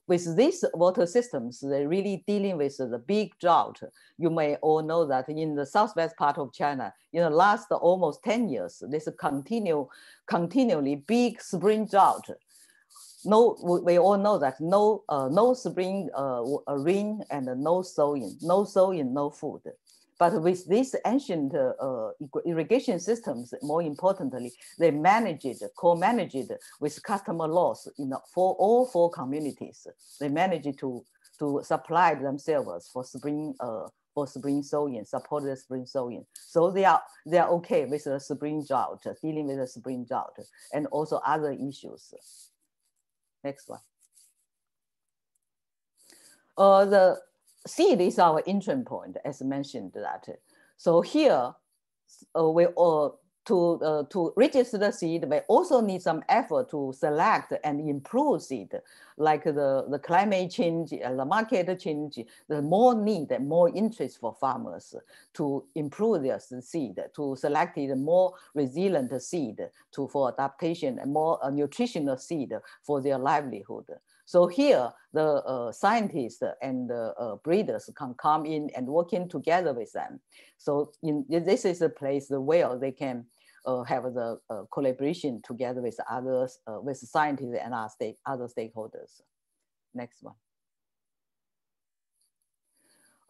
with these water systems, they're really dealing with the big drought. You may all know that in the southwest part of China, in the last almost 10 years, there's a continually big spring drought. No, we all know that no spring rain and no sowing, no food. But with these ancient irrigation systems, more importantly, they co-managed with customer loss for all 4 communities. They managed to supply themselves for spring sowing, support the spring sowing. So they are okay with the spring drought, dealing with the spring drought, and also other issues. Next one. The seed is our entry point, as mentioned that. So here, to register the seed, we also need some effort to select and improve seed, like the climate change, the market change, the more need and more interest for farmers to improve their seed, to select the more resilient seed for adaptation and more nutritional seed for their livelihood. So here, the scientists and breeders can come in and working together with them. So this is a place where they can have the collaboration together with others, with scientists and other stakeholders. Next one.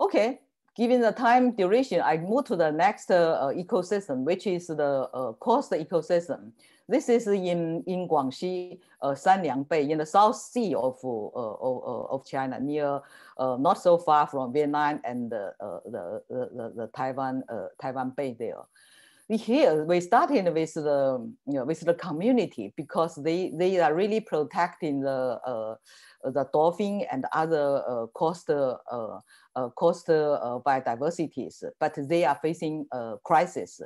Okay, given the time duration, I move to the next ecosystem, which is the coast ecosystem. This is in Guangxi, Sanliang Bay, in the South Sea of China, near not so far from Vietnam and the Taiwan Bay there. Here we started with the community because they are really protecting the dolphin and other coastal biodiversities, but they are facing a crisis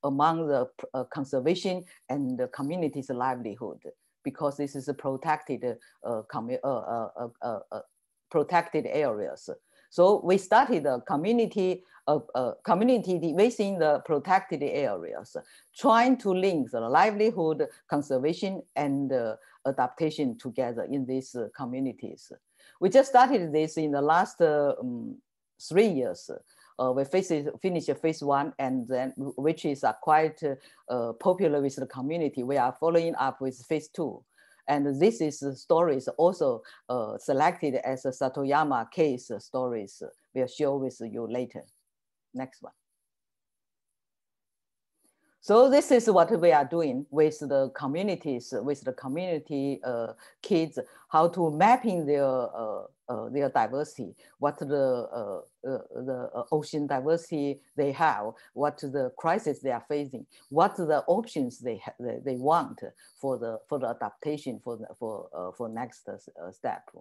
among the conservation and the community's livelihood because this is a protected protected areas. So we started a community within the protected areas, trying to link the livelihood, conservation, and adaptation together in these communities. We just started this in the last 3 years. We finished phase 1, and then which is quite popular with the community. We are following up with phase 2. And this is stories also selected as a Satoyama case stories. We'll share with you later. Next one. So this is what we are doing with the communities, with the community kids, how to mapping their diversity, what the ocean diversity they have, what the crisis they are facing, what the options they want for the adaptation for next step.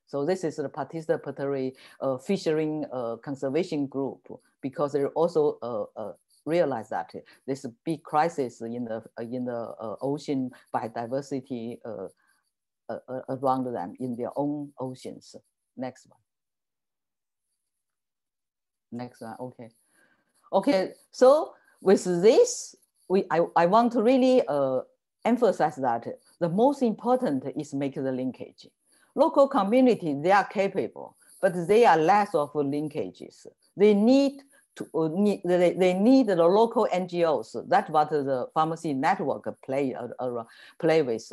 So this is the participatory fishery conservation group, because they also realize that there's a big crisis in the ocean biodiversity around them in their own oceans. Next one. Next one. Okay. Okay. So with this, I want to really emphasize that the most important is make the linkage. Local community, they are capable, but they are less of linkages. They need they need the local NGOs. That's what the pharmacy network play with,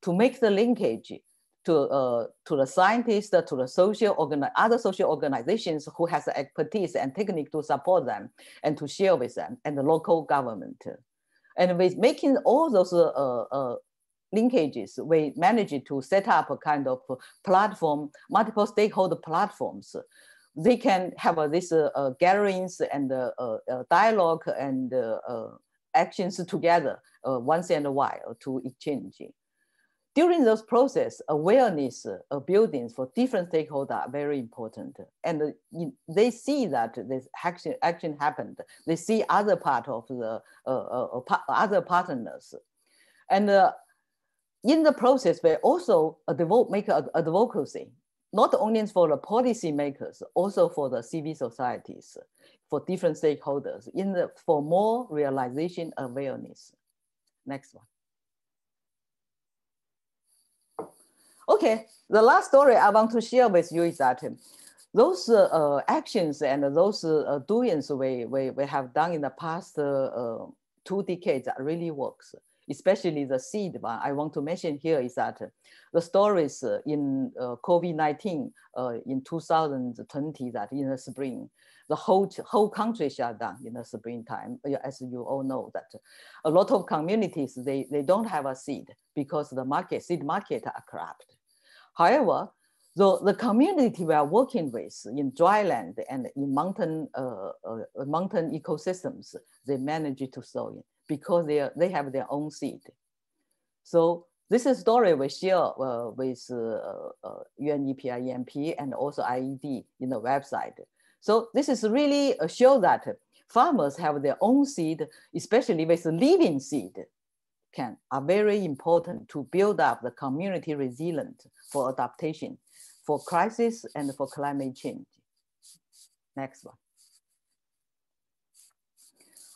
to make the linkage to the scientists, to the other social organizations who has the expertise and technique to support them and to share with them, and the local government. And with making all those linkages, we managed to set up a kind of platform, multiple stakeholder platforms. They can have this gatherings and dialogue and actions together once in a while to exchange. During those process, awareness building for different stakeholders are very important. And they see that this action happened. They see other part of the other partners. And in the process, we also make advocacy, not only for the policy makers, also for the civil societies, for different stakeholders, for more realization awareness. Next one. Okay, the last story I want to share with you is that those actions and those doings we have done in the past 2 decades that really works, especially the seed one. I want to mention here is that the stories in COVID-19 in 2020, that in the spring, the whole country shut down in the springtime. As you all know, that a lot of communities, they don't have a seed because the seed market are corrupt. However, the community we are working with in dryland and in mountain ecosystems, they manage to sow it because they have their own seed. So this is a story we share with UNEP, IEMP, and also IED in the website. So this is really a show that farmers have their own seed, especially with living seed, are very important to build up the community resilient for adaptation, for crisis, and for climate change. Next one.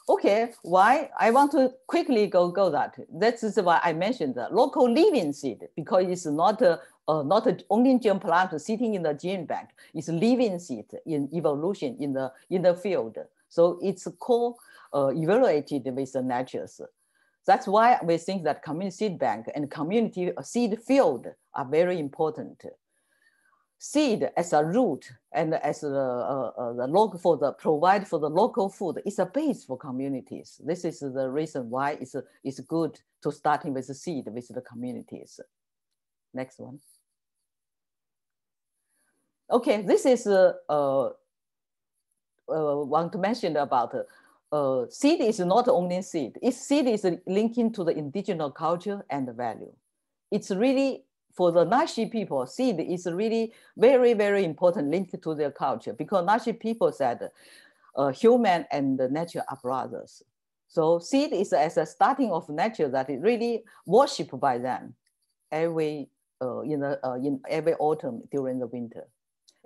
Okay, why? I want to quickly go that. That is why I mentioned the local living seed, because it's not only germ plant sitting in the gene bank. It's living seed in evolution in the field. So it's co-evaluated with the natures. That's why we think that community seed bank and community seed field are very important. Seed as a root and as provide for the local food is a base for communities. This is the reason why it's good to starting with the seed with the communities. Next one. Okay, this is want to mention about seed is not only seed. Seed is linking to the indigenous culture and value. It's really, for the Nashi people, seed is really very, very important link to their culture, because Nashi people said human and nature are brothers. So seed is as a starting of nature that is really worshipped by them in every autumn during the winter,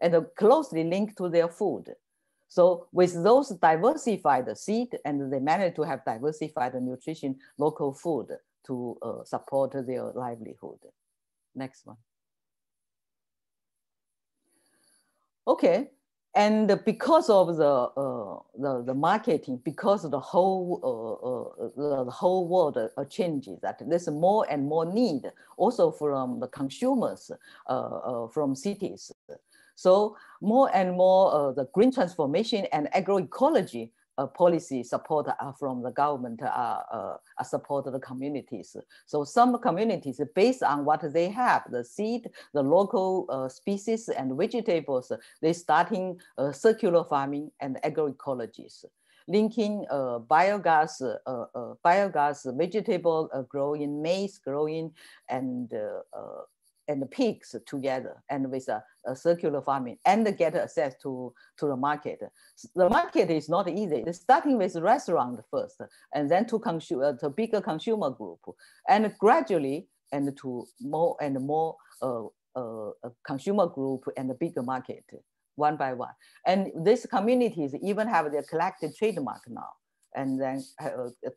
and closely linked to their food. So with those diversified seed, and they manage to have diversified nutrition, local food to support their livelihood. Next one. Okay, and because of the marketing, because the whole world changes, that there's more and more need also from the consumers from cities. So more and more the green transformation and agroecology policy support from the government support the communities. So some communities, based on what they have, the seed, the local species and vegetables, they starting circular farming and agroecologies, linking biogas, vegetable growing, maize growing, and pigs together, and with a circular farming, and get access to the market. The market is not easy. It's starting with restaurant first, and then to bigger consumer group, and gradually and to more and more consumer group and a bigger market, one by one. And these communities even have their collected trademark now, and then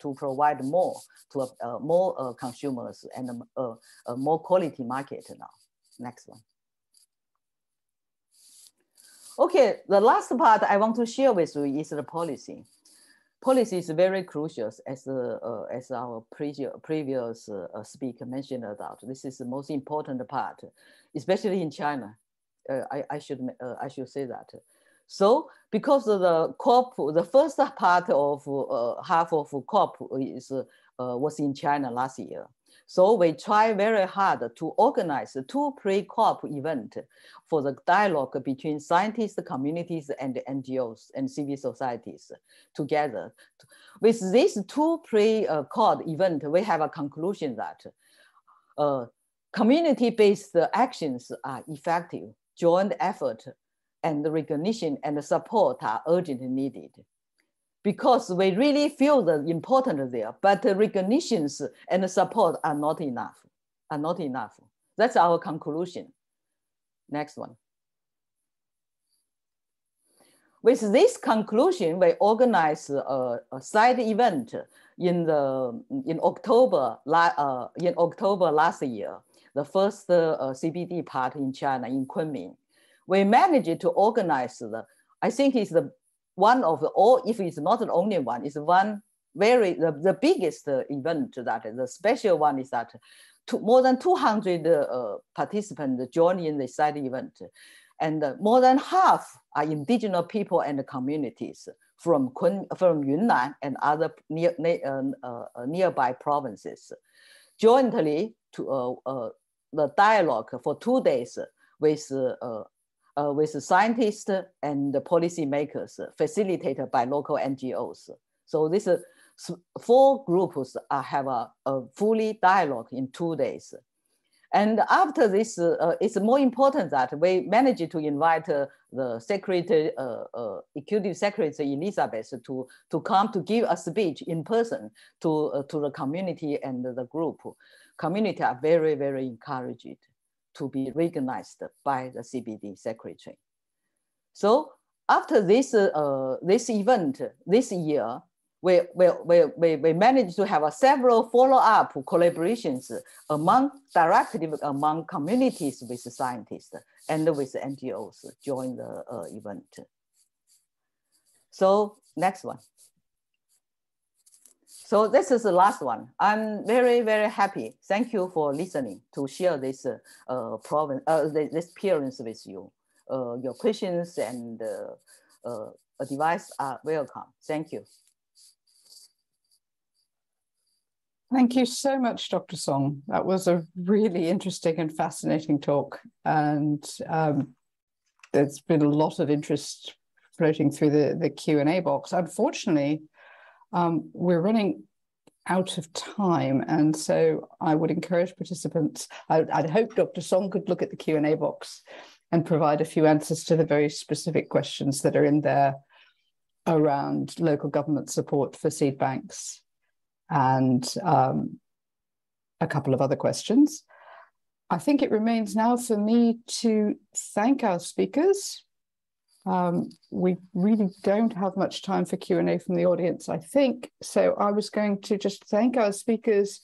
to provide more to more consumers and a more quality market now. Next one. Okay, the last part I want to share with you is the policy. Policy is very crucial, as our previous speaker mentioned about. This is the most important part, especially in China. I should say that. So because of the COP, the first part of half of COP was in China last year. So we try very hard to organize 2 pre-COP events for the dialogue between scientists, communities, and NGOs and civil societies together. With these 2 pre-COP events, we have a conclusion that community-based actions are effective, joint effort and the recognition and the support are urgently needed, because we really feel the importance there, but the recognitions and the support are not enough, That's our conclusion. Next one. With this conclusion, we organized a side event in October last year. the first CBD party in China, in Kunming. We managed to organize I think it's one of the, or if it's not the only one, it's one the biggest event that the special one is that more than 200 participants joined in the side event. And more than half are indigenous people and communities from Yunnan and other nearby provinces, jointly to the dialogue for 2 days with scientists and the policymakers, facilitated by local NGOs. So this 4 groups have a fully dialogue in 2 days. And after this, it's more important that we managed to invite the Secretary, Executive Secretary Elizabeth to come to give a speech in person to the community and the group. Community are very, very encouraged to be recognized by the CBD Secretary. So after this, this event this year, we managed to have several follow-up collaborations directly among communities with scientists and with NGOs join the event. So next one. So this is the last one. I'm very, very happy. Thank you for listening to share this this experience with you. Your questions and advice are welcome. Thank you. Thank you so much, Dr. Song. That was a really interesting and fascinating talk. And there's been a lot of interest floating through the Q&A box. Unfortunately, we're running out of time. And so I would encourage participants, I'd hope Dr. Song could look at the Q&A box and provide a few answers to the very specific questions that are in there around local government support for seed banks and a couple of other questions. I think it remains now for me to thank our speakers. We really don't have much time for Q&A from the audience, I think. So I was going to just thank our speakers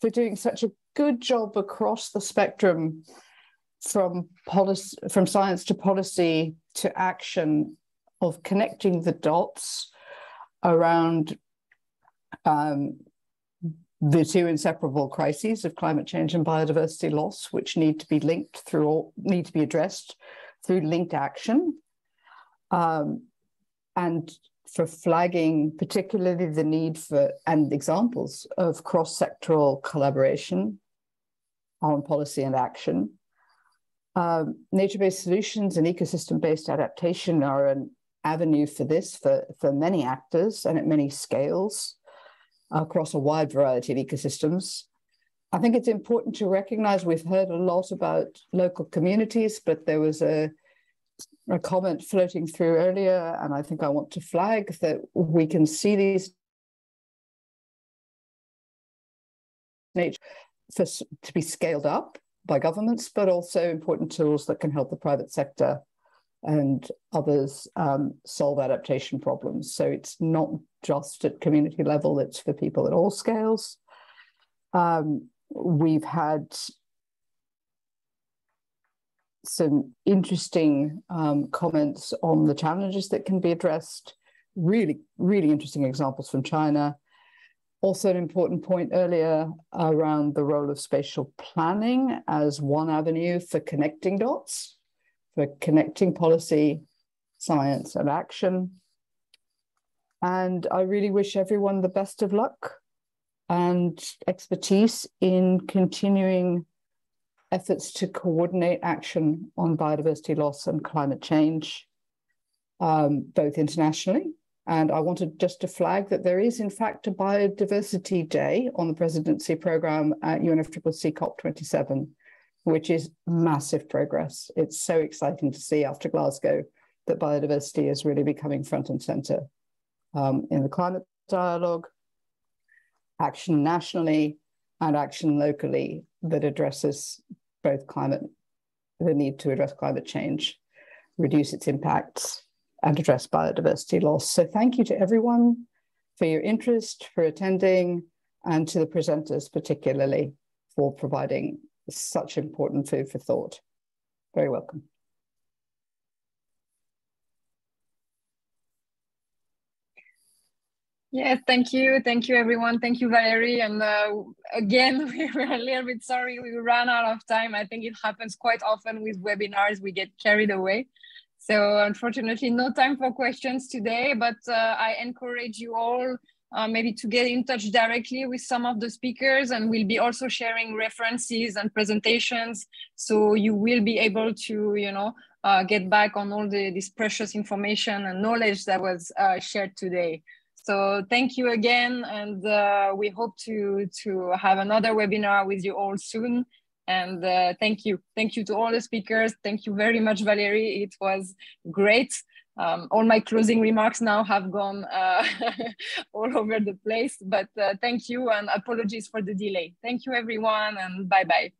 for doing such a good job across the spectrum from science to policy to action, of connecting the dots around the two inseparable crises of climate change and biodiversity loss, which need to be linked through, need to be addressed through linked action. And for flagging particularly the need for, and examples of cross-sectoral collaboration on policy and action. Nature-based solutions and ecosystem-based adaptation are an avenue for this for many actors and at many scales across a wide variety of ecosystems. I think it's important to recognize we've heard a lot about local communities, but there was a comment floating through earlier, and I think I want to flag that we can see these to be scaled up by governments, but also important tools that can help the private sector and others solve adaptation problems. So it's not just at community level, it's for people at all scales. We've had some interesting comments on the challenges that can be addressed. Really, really interesting examples from China. Also an important point earlier around the role of spatial planning as one avenue for connecting dots, for connecting policy, science, and action. And I really wish everyone the best of luck and expertise in continuing efforts to coordinate action on biodiversity loss and climate change, both internationally. And I wanted just to flag that there is, in fact, a Biodiversity Day on the presidency program at UNFCCC COP27, which is massive progress. It's so exciting to see after Glasgow that biodiversity is really becoming front and center in the climate dialogue, action nationally and action locally that addresses both the need to address climate change, reduce its impacts, and address biodiversity loss. So thank you to everyone for your interest, for attending, and to the presenters particularly for providing It's such important food for thought. Very welcome. Yes, thank you. Thank you, everyone. Thank you, Valerie. And again, we were a little bit sorry we ran out of time. I think it happens quite often with webinars. We get carried away. So unfortunately, no time for questions today, but I encourage you all maybe to get in touch directly with some of the speakers, and we'll be also sharing references and presentations. So you will be able to, you know, get back on all this precious information and knowledge that was shared today. So thank you again, and we hope to have another webinar with you all soon. And thank you to all the speakers. Thank you very much, Valerie. It was great. All my closing remarks now have gone all over the place, but thank you, and apologies for the delay. Thank you, everyone, and bye-bye.